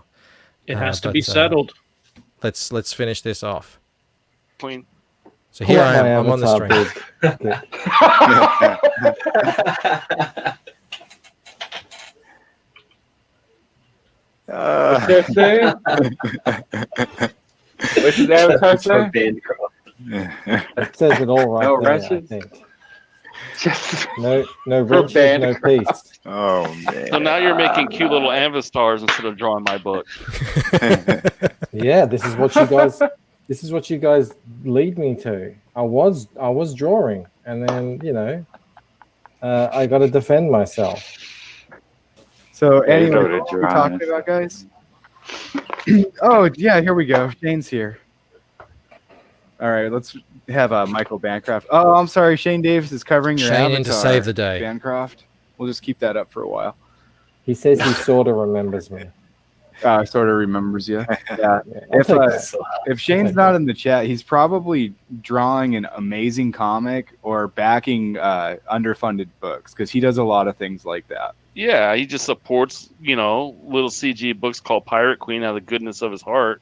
[SPEAKER 6] It has to be settled.
[SPEAKER 4] Let's finish this off.
[SPEAKER 7] Queen.
[SPEAKER 4] So here I am. I'm on the stream.
[SPEAKER 8] What's that say? What's his avatar say?
[SPEAKER 13] It says it all right
[SPEAKER 8] No
[SPEAKER 13] there,
[SPEAKER 8] wrenches?
[SPEAKER 13] I think.
[SPEAKER 4] No
[SPEAKER 8] For
[SPEAKER 4] wrenches, no
[SPEAKER 8] Bancroft.
[SPEAKER 4] peace.
[SPEAKER 9] Oh man.
[SPEAKER 7] So now you're making cute little Amvistars instead of drawing my book.
[SPEAKER 4] Yeah, this is what you guys. This is what you guys lead me to. I was drawing, and then I got to defend myself.
[SPEAKER 10] So
[SPEAKER 8] Yeah, you
[SPEAKER 10] anyway,
[SPEAKER 8] know the
[SPEAKER 10] what are we talking
[SPEAKER 8] dryness.
[SPEAKER 10] about, guys? Oh yeah, here we go. Shane's here. All right, let's have Michael Bancroft. Oh, I'm sorry, Shane Davis is covering your
[SPEAKER 4] Shane in
[SPEAKER 10] avatar.
[SPEAKER 4] to save the day.
[SPEAKER 10] Bancroft. We'll just keep that up for a while.
[SPEAKER 4] He says he sort of remembers me.
[SPEAKER 10] Sort of remembers you. Yeah.
[SPEAKER 4] I'll
[SPEAKER 10] If
[SPEAKER 4] take that.
[SPEAKER 10] if Shane's not in the chat, he's probably drawing an amazing comic or backing underfunded books because he does a lot of things like that.
[SPEAKER 7] Yeah, he just supports, little CG books called Pirate Queen out of the goodness of his heart.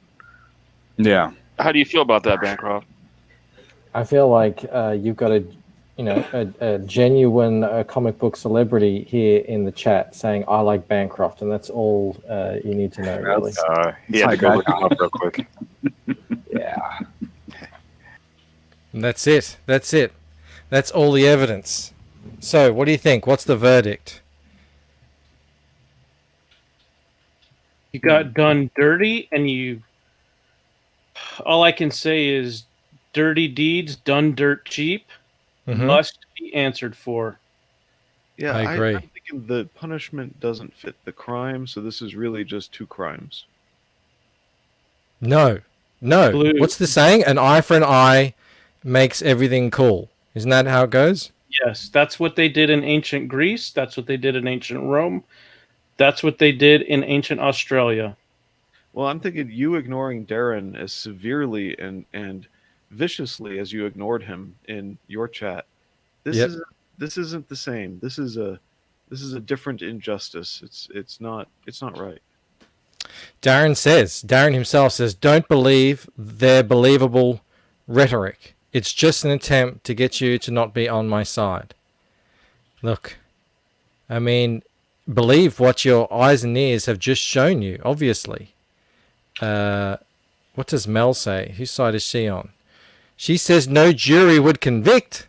[SPEAKER 10] Yeah.
[SPEAKER 7] How do you feel about that, Bancroft?
[SPEAKER 4] I feel like you've got a genuine comic book celebrity here in the chat saying I like Bancroft, and that's all you need to know, really.
[SPEAKER 9] He had to go look him up real quick.
[SPEAKER 10] Yeah.
[SPEAKER 4] And that's it. That's it. That's all the evidence. So, what do you think? What's the verdict?
[SPEAKER 6] You got done dirty, and all I can say is dirty deeds done dirt cheap must be answered for.
[SPEAKER 5] Yeah,
[SPEAKER 4] I agree.
[SPEAKER 5] I'm thinking the punishment doesn't fit the crime, so this is really just two crimes.
[SPEAKER 4] No.
[SPEAKER 6] Blue.
[SPEAKER 4] What's the saying? An eye for an eye makes everything cool. Isn't that how it goes?
[SPEAKER 6] Yes, that's what they did in ancient Greece. That's what they did in ancient Rome. That's what they did in ancient Australia.
[SPEAKER 5] Well, I'm thinking you ignoring Darren as severely and viciously as you ignored him in your chat. This isn't the same. This is a different injustice. It's not right.
[SPEAKER 4] Darren himself says, don't believe their believable rhetoric. It's just an attempt to get you to not be on my side. Look, I mean, believe what your eyes and ears have just shown you, obviously. What does Mel say? Whose side is she on? She says no jury would convict.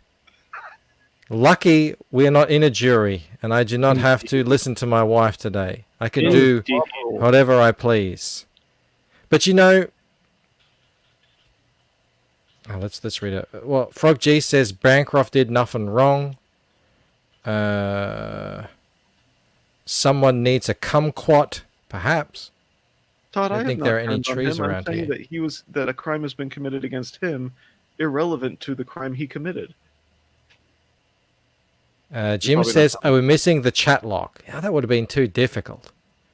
[SPEAKER 4] Lucky we're not in a jury, and I do not have to listen to my wife today. I can do whatever I please. But let's read it. Well, Frog G says Bancroft did nothing wrong. Someone needs a kumquat, perhaps.
[SPEAKER 5] Todd, I
[SPEAKER 4] don't think
[SPEAKER 5] have
[SPEAKER 4] there are
[SPEAKER 5] not
[SPEAKER 4] any
[SPEAKER 5] turned on
[SPEAKER 4] trees
[SPEAKER 5] him. I'm
[SPEAKER 4] around
[SPEAKER 5] saying
[SPEAKER 4] here.
[SPEAKER 5] that a crime has been committed against him, irrelevant to the crime he committed.
[SPEAKER 4] Jim says, we're missing the chat lock. Yeah, that would have been too difficult.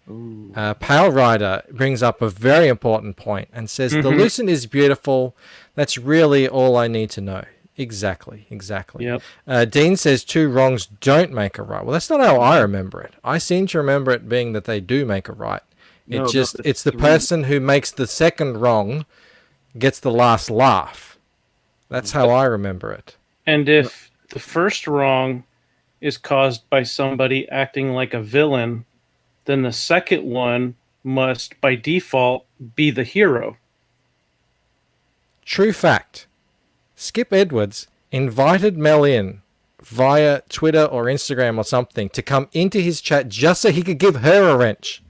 [SPEAKER 4] Pale Rider brings up a very important point and says, the lucent is beautiful. That's really all I need to know. Exactly.
[SPEAKER 6] Yep.
[SPEAKER 4] Dean says two wrongs don't make a right. Well, that's not how I remember it. I seem to remember it being that they do make a right. It's the person who makes the second wrong gets the last laugh. That's how I remember it.
[SPEAKER 6] And if the first wrong is caused by somebody acting like a villain, then the second one must, by default, be the hero.
[SPEAKER 4] True fact. Skip Edwards invited Mel in via Twitter or Instagram or something to come into his chat just so he could give her a wrench.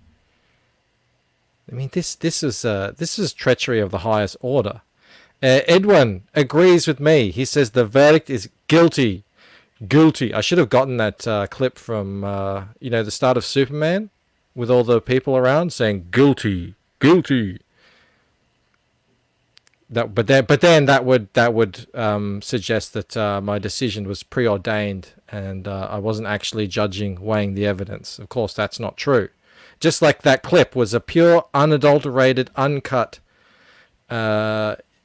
[SPEAKER 4] I mean, this is treachery of the highest order. Edwin agrees with me. He says the verdict is guilty. Guilty. I should have gotten that clip from the start of Superman with all the people around saying guilty, guilty. But then that would suggest that my decision was preordained and I wasn't actually weighing the evidence. Of course, that's not true. Just like that clip was a pure, unadulterated, uncut,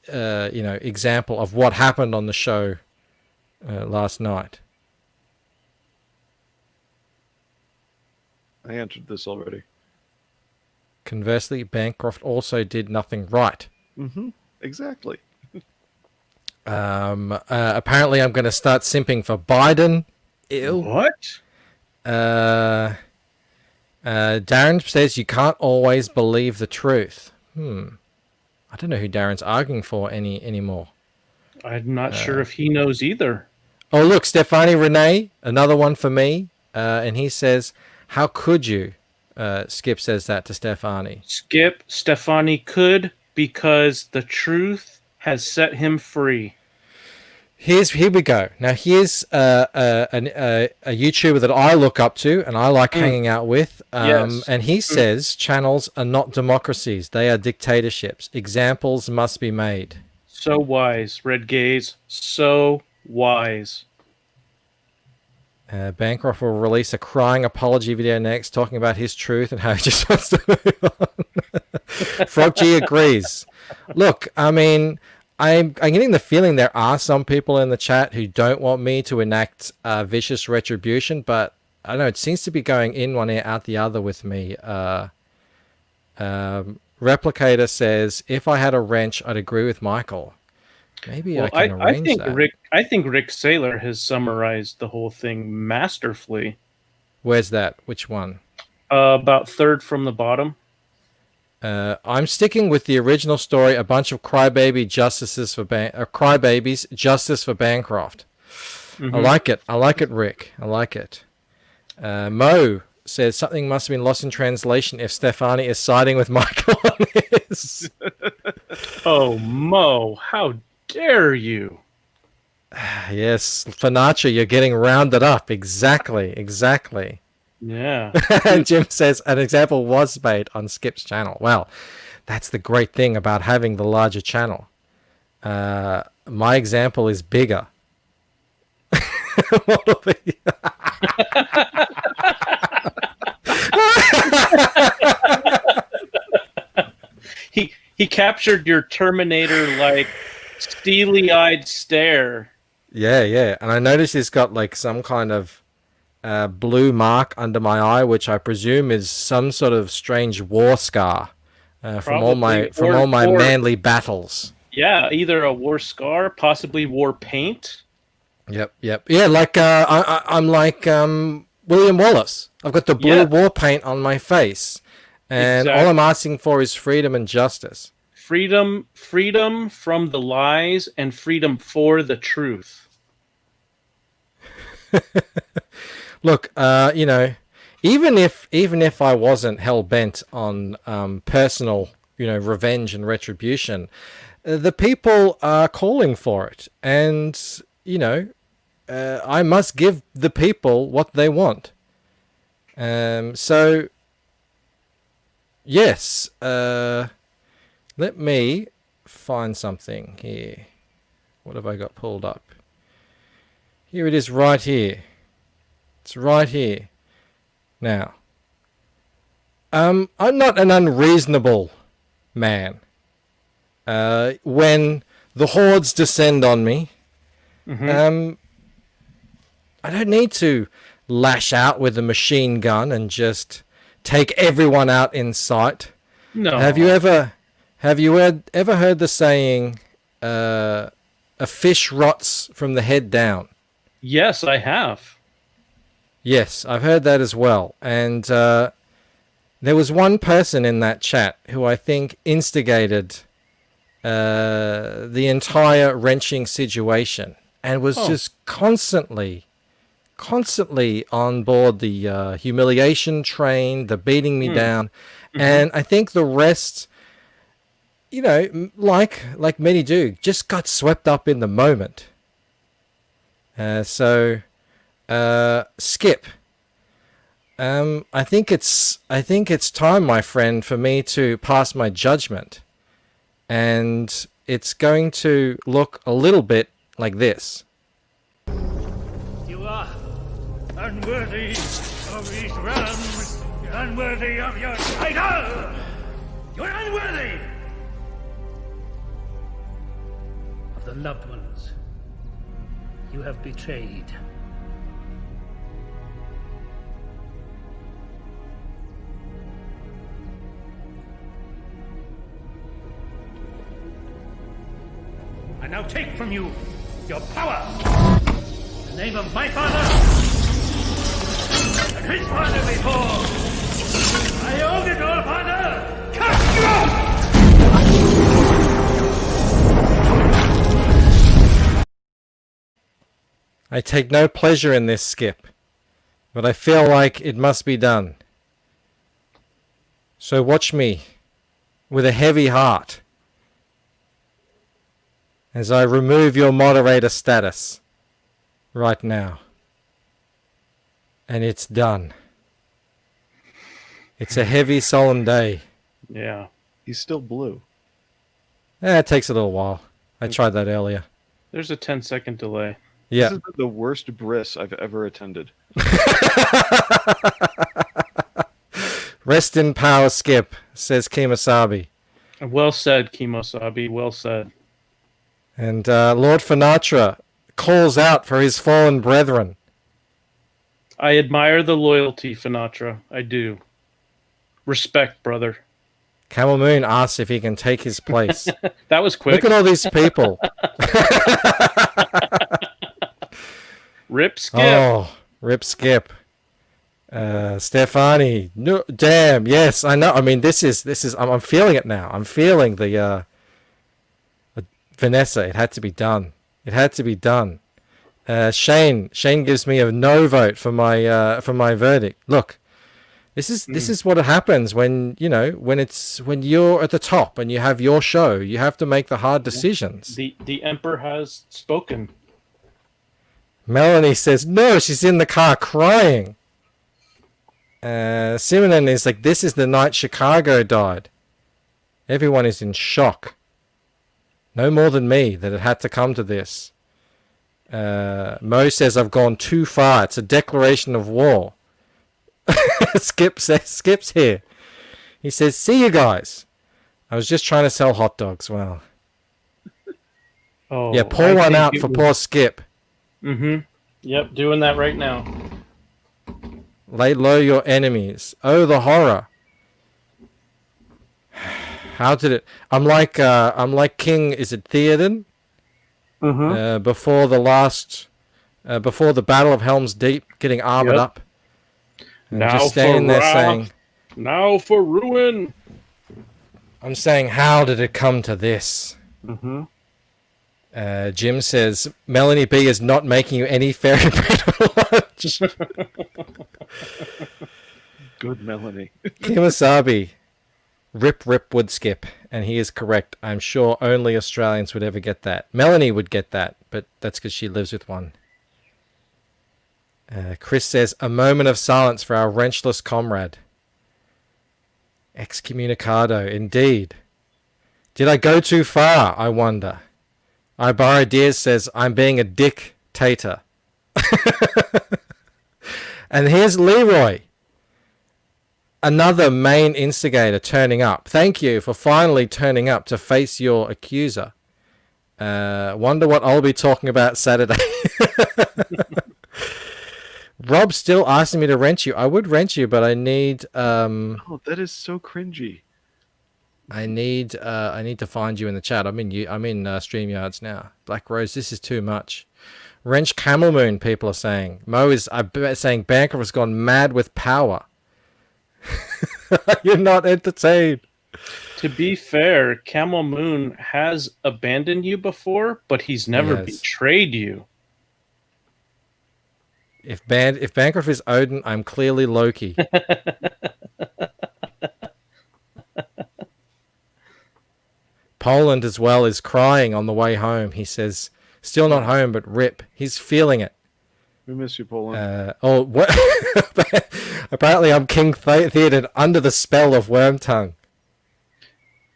[SPEAKER 4] example of what happened on the show last night.
[SPEAKER 5] I answered this already.
[SPEAKER 4] Conversely, Bancroft also did nothing right.
[SPEAKER 5] Exactly.
[SPEAKER 4] Apparently, I'm going to start simping for Biden. Ew.
[SPEAKER 6] What?
[SPEAKER 4] Darren says you can't always believe the truth. I don't know who Darren's arguing for anymore.
[SPEAKER 6] I'm not sure if he knows either.
[SPEAKER 4] Oh, look, Stefani Renee, another one for me. And he says, how could you? Skip says that to Stefani.
[SPEAKER 6] Skip, Stefani could because the truth has set him free.
[SPEAKER 4] Here we go. Now, here's a YouTuber that I look up to and I like hanging out with.
[SPEAKER 6] Yes.
[SPEAKER 4] And he says channels are not democracies. They are dictatorships. Examples must be made.
[SPEAKER 6] So wise, Red Gaze. So wise.
[SPEAKER 4] Bancroft will release a crying apology video next, talking about his truth and how he just wants to move on. Frog G agrees. Look, I mean, I'm getting the feeling there are some people in the chat who don't want me to enact vicious retribution, but I don't know, it seems to be going in one ear, out the other with me. Replicator says, if I had a wrench, I'd agree with Michael. Maybe I can arrange that.
[SPEAKER 6] I think Rick Saylor has summarized the whole thing masterfully.
[SPEAKER 4] Where's that? Which one?
[SPEAKER 6] About third from the bottom.
[SPEAKER 4] I'm sticking with the original story. A bunch of crybabies, justice for Bancroft.
[SPEAKER 6] Mm-hmm.
[SPEAKER 4] I like it. I like it, Rick. I like it. Mo says something must have been lost in translation if Stefani is siding with Michael on this.
[SPEAKER 6] Oh, Mo, how dare you?
[SPEAKER 4] Yes, Fanacha, you're getting rounded up. Exactly.
[SPEAKER 6] Yeah.
[SPEAKER 4] And Jim says an example was made on Skip's channel. Well, that's the great thing about having the larger channel. My example is bigger.
[SPEAKER 6] He captured your Terminator-like steely-eyed stare.
[SPEAKER 4] Yeah. And I noticed he's got like some kind of blue mark under my eye, which I presume is some sort of strange war scar from all my manly battles.
[SPEAKER 6] Yeah, either a war scar, possibly war paint.
[SPEAKER 4] Yep. Yeah, like I'm like William Wallace. I've got the blue war paint on my face, and all I'm asking for is freedom and justice.
[SPEAKER 6] Freedom from the lies and freedom for the truth.
[SPEAKER 4] Look, you know, even if I wasn't hell bent on personal, revenge and retribution, the people are calling for it, and I must give the people what they want. So yes, let me find something here. What have I got pulled up? Here it is, right here. It's right here. Now, I'm not an unreasonable man. When the hordes descend on me, I don't need to lash out with a machine gun and just take everyone out in sight.
[SPEAKER 6] No.
[SPEAKER 4] Have you ever heard the saying, a fish rots from the head down?
[SPEAKER 6] Yes, I have.
[SPEAKER 4] Yes, I've heard that as well. And there was one person in that chat who I think instigated the entire wrenching situation and was just constantly on board the humiliation train, the beating me down. And I think the rest, like many do, just got swept up in the moment. So Skip, I think it's time, my friend, for me to pass my judgment, and it's going to look a little bit like this.
[SPEAKER 13] You are unworthy of these realms. You're unworthy of your title. You're unworthy of the loved ones you have betrayed. I now take from you your power. In the name of my father and his father before. I own it all, father. Cast you out!
[SPEAKER 4] I take no pleasure in this, Skip, but I feel like it must be done. So watch me with a heavy heart as I remove your moderator status right now. And it's done. It's a heavy, solemn day.
[SPEAKER 6] Yeah.
[SPEAKER 5] He's still blue.
[SPEAKER 4] It takes a little while. I tried that earlier.
[SPEAKER 6] There's a 10-second delay.
[SPEAKER 4] Yeah.
[SPEAKER 5] This is the worst bris I've ever attended.
[SPEAKER 4] Rest in power, Skip, says Kemosabe.
[SPEAKER 6] Well said, Kemosabe. Well said.
[SPEAKER 4] And Lord Finatra calls out for his fallen brethren.
[SPEAKER 6] I admire the loyalty, Finatra. I do. Respect, brother.
[SPEAKER 4] Camel Moon asks if he can take his place.
[SPEAKER 6] That was quick.
[SPEAKER 4] Look at all these people.
[SPEAKER 6] Rip Skip.
[SPEAKER 4] Oh, Rip Skip. Stefani. No, damn. Yes, I know. I mean, this is. I'm feeling it now. I'm feeling the Vanessa. It had to be done. It had to be done. Shane gives me a no vote for my verdict. Look, this is what happens when when you're at the top and you have your show. You have to make the hard decisions.
[SPEAKER 6] The Emperor has spoken.
[SPEAKER 4] Melanie says no. She's in the car crying. Simonen is like, this is the night Chicago died. Everyone is in shock. No more than me that it had to come to this. Mo says I've gone too far. It's a declaration of war. Skip's here. He says, see you guys. I was just trying to sell hot dogs. Well,
[SPEAKER 6] Oh,
[SPEAKER 4] yeah, pour one out for poor Skip.
[SPEAKER 6] Mm-hmm. Yep, doing that right now.
[SPEAKER 4] Lay low your enemies. Oh, the horror. How did it? I'm like King. Is it Theoden?
[SPEAKER 6] Mm-hmm.
[SPEAKER 4] Before the Battle of Helm's Deep, getting armored up. And
[SPEAKER 6] Now
[SPEAKER 4] just standing
[SPEAKER 6] for
[SPEAKER 4] there
[SPEAKER 6] wrath.
[SPEAKER 4] saying,
[SPEAKER 6] Now for ruin.
[SPEAKER 4] I'm saying, how did it come to this?
[SPEAKER 6] Mm-hmm.
[SPEAKER 4] Jim says, Melanie B is not making you any fairy bread or lunch.
[SPEAKER 5] Good Melanie.
[SPEAKER 4] Kemosabe, rip would skip, and he is correct. I'm sure only Australians would ever get that. Melanie would get that, but that's because she lives with one. Chris says, a moment of silence for our wrenchless comrade. Excommunicado, indeed. Did I go too far, I wonder? Ibarra Diaz says, I'm being a dictator. And here's Leroy. Another main instigator turning up. Thank you for finally turning up to face your accuser. Wonder what I'll be talking about Saturday. Rob still asking me to rent you. I would rent you, but I need...
[SPEAKER 5] Oh, that is so cringy.
[SPEAKER 4] I need to find you in the chat. I'm in StreamYards now. Black Rose, this is too much. Wrench Camel Moon, people are saying. Mo is saying Bancroft has gone mad with power. You're not entertained.
[SPEAKER 6] To be fair, Camel Moon has abandoned you before, but he's never betrayed you.
[SPEAKER 4] If Bancroft is Odin, I'm clearly Loki. Poland as well is crying on the way home. He says, still not home, but rip. He's feeling it.
[SPEAKER 5] We miss you, Poland.
[SPEAKER 4] What? Apparently I'm King Theoden under the spell of Wormtongue.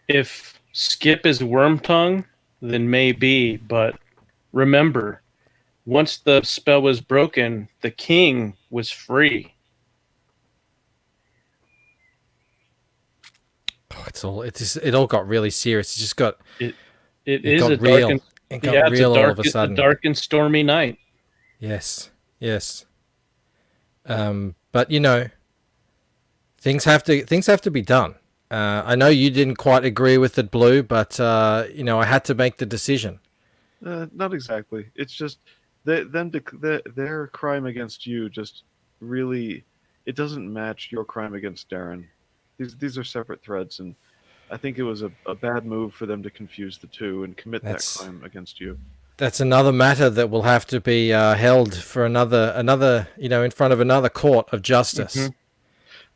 [SPEAKER 6] If Skip is Wormtongue, then maybe, but remember, once the spell was broken, the king was free.
[SPEAKER 4] Oh, it all got really serious. It just got
[SPEAKER 6] it
[SPEAKER 4] got
[SPEAKER 6] a
[SPEAKER 4] real.
[SPEAKER 6] dark
[SPEAKER 4] It got real all of a sudden.
[SPEAKER 6] A dark and stormy night.
[SPEAKER 4] Yes. But things have to be done. I know you didn't quite agree with it, Blue, but I had to make the decision.
[SPEAKER 5] Not exactly. It's just their crime against you just really, it doesn't match your crime against Darren. These are separate threads, and I think it was a bad move for them to confuse the two and commit that crime against you.
[SPEAKER 4] that's another matter that will have to be held for another in front of another court of justice.
[SPEAKER 5] Mm-hmm.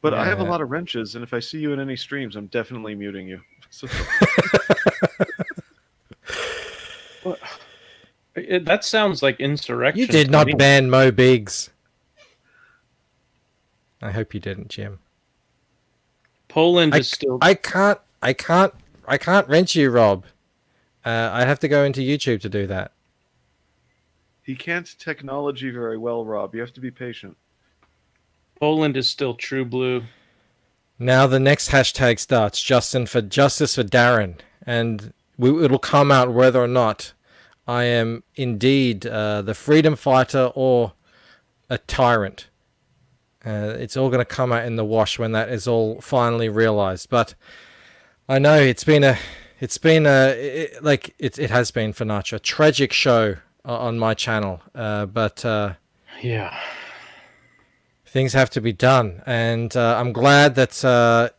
[SPEAKER 5] But I have a lot of wrenches, and if I see you in any streams, I'm definitely muting you. So.
[SPEAKER 6] That sounds like insurrection.
[SPEAKER 4] You did
[SPEAKER 6] to
[SPEAKER 4] not
[SPEAKER 6] me.
[SPEAKER 4] ban Mo Biggs. I hope you didn't, Jim.
[SPEAKER 6] Poland is still.
[SPEAKER 4] I can't wrench you, Rob. I have to go into YouTube to do that.
[SPEAKER 5] He can't technology very well, Rob. You have to be patient.
[SPEAKER 6] Poland is still true blue.
[SPEAKER 4] Now the next hashtag starts, Justice for Darren, and it'll come out whether or not I am indeed the freedom fighter or a tyrant. It's all going to come out in the wash when that is all finally realized. But I know it has been for Nacho, a tragic show on my channel. But
[SPEAKER 6] yeah.
[SPEAKER 4] Things have to be done, and I'm glad that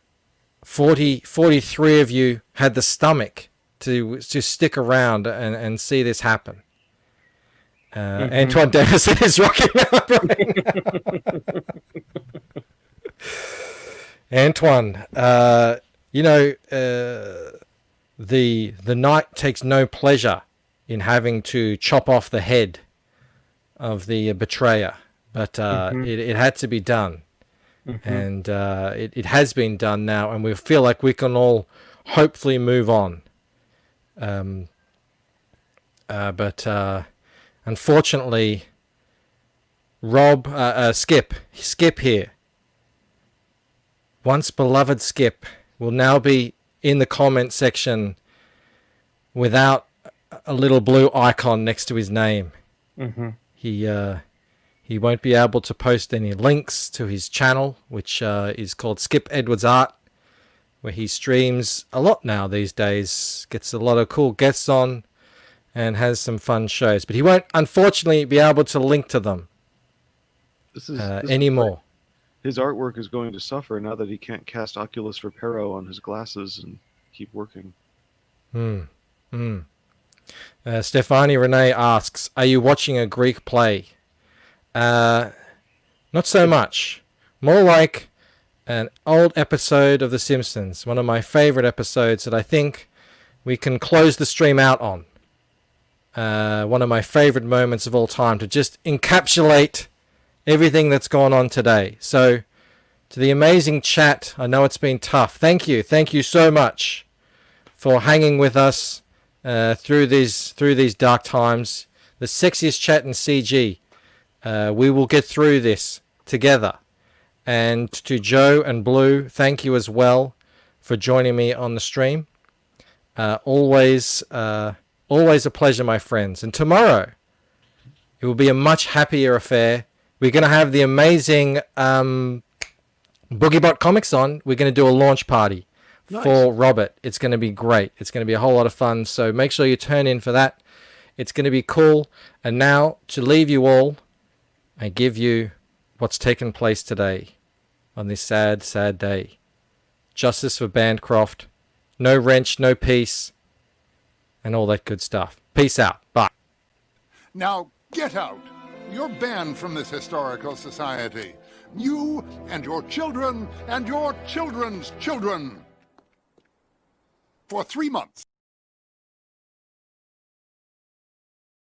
[SPEAKER 4] 43 of you had the stomach to stick around and see this happen. Antoine Dennison is rocking out. Antoine, the knight takes no pleasure in having to chop off the head of the betrayer. But it had to be done, and it has been done now, and we feel like we can all hopefully move on. But unfortunately, Rob, Skip here, once beloved Skip, will now be in the comment section without a little blue icon next to his name. He won't be able to post any links to his channel, which is called Skip Edwards Art, where he streams a lot now these days, gets a lot of cool guests on, and has some fun shows. But he won't, unfortunately, be able to link to them anymore.
[SPEAKER 5] His artwork is going to suffer now that he can't cast Oculus Reparo on his glasses and keep working.
[SPEAKER 4] Stefani Renee asks, are you watching a Greek play? Not so much. More like an old episode of The Simpsons. One of my favorite episodes that I think we can close the stream out on. One of my favorite moments of all time to just encapsulate everything that's gone on today. So, to the amazing chat, I know it's been tough. Thank you so much for hanging with us through these dark times. The sexiest chat in CG. We will get through this together. And to Joe and Blue, thank you as well for joining me on the stream. Always a pleasure, my friends. And tomorrow, it will be a much happier affair. We're going to have the amazing BoogieBot Comics on. We're going to do a launch party for Robert. It's going to be great. It's going to be a whole lot of fun. So make sure you turn in for that. It's going to be cool. And now, to leave you all, I give you what's taken place today on this sad, sad day. Justice for Bancroft. No wrench, no peace, and all that good stuff. Peace out. Bye.
[SPEAKER 14] Now, get out. You're banned from this historical society. You and your children and your children's children. For 3 months.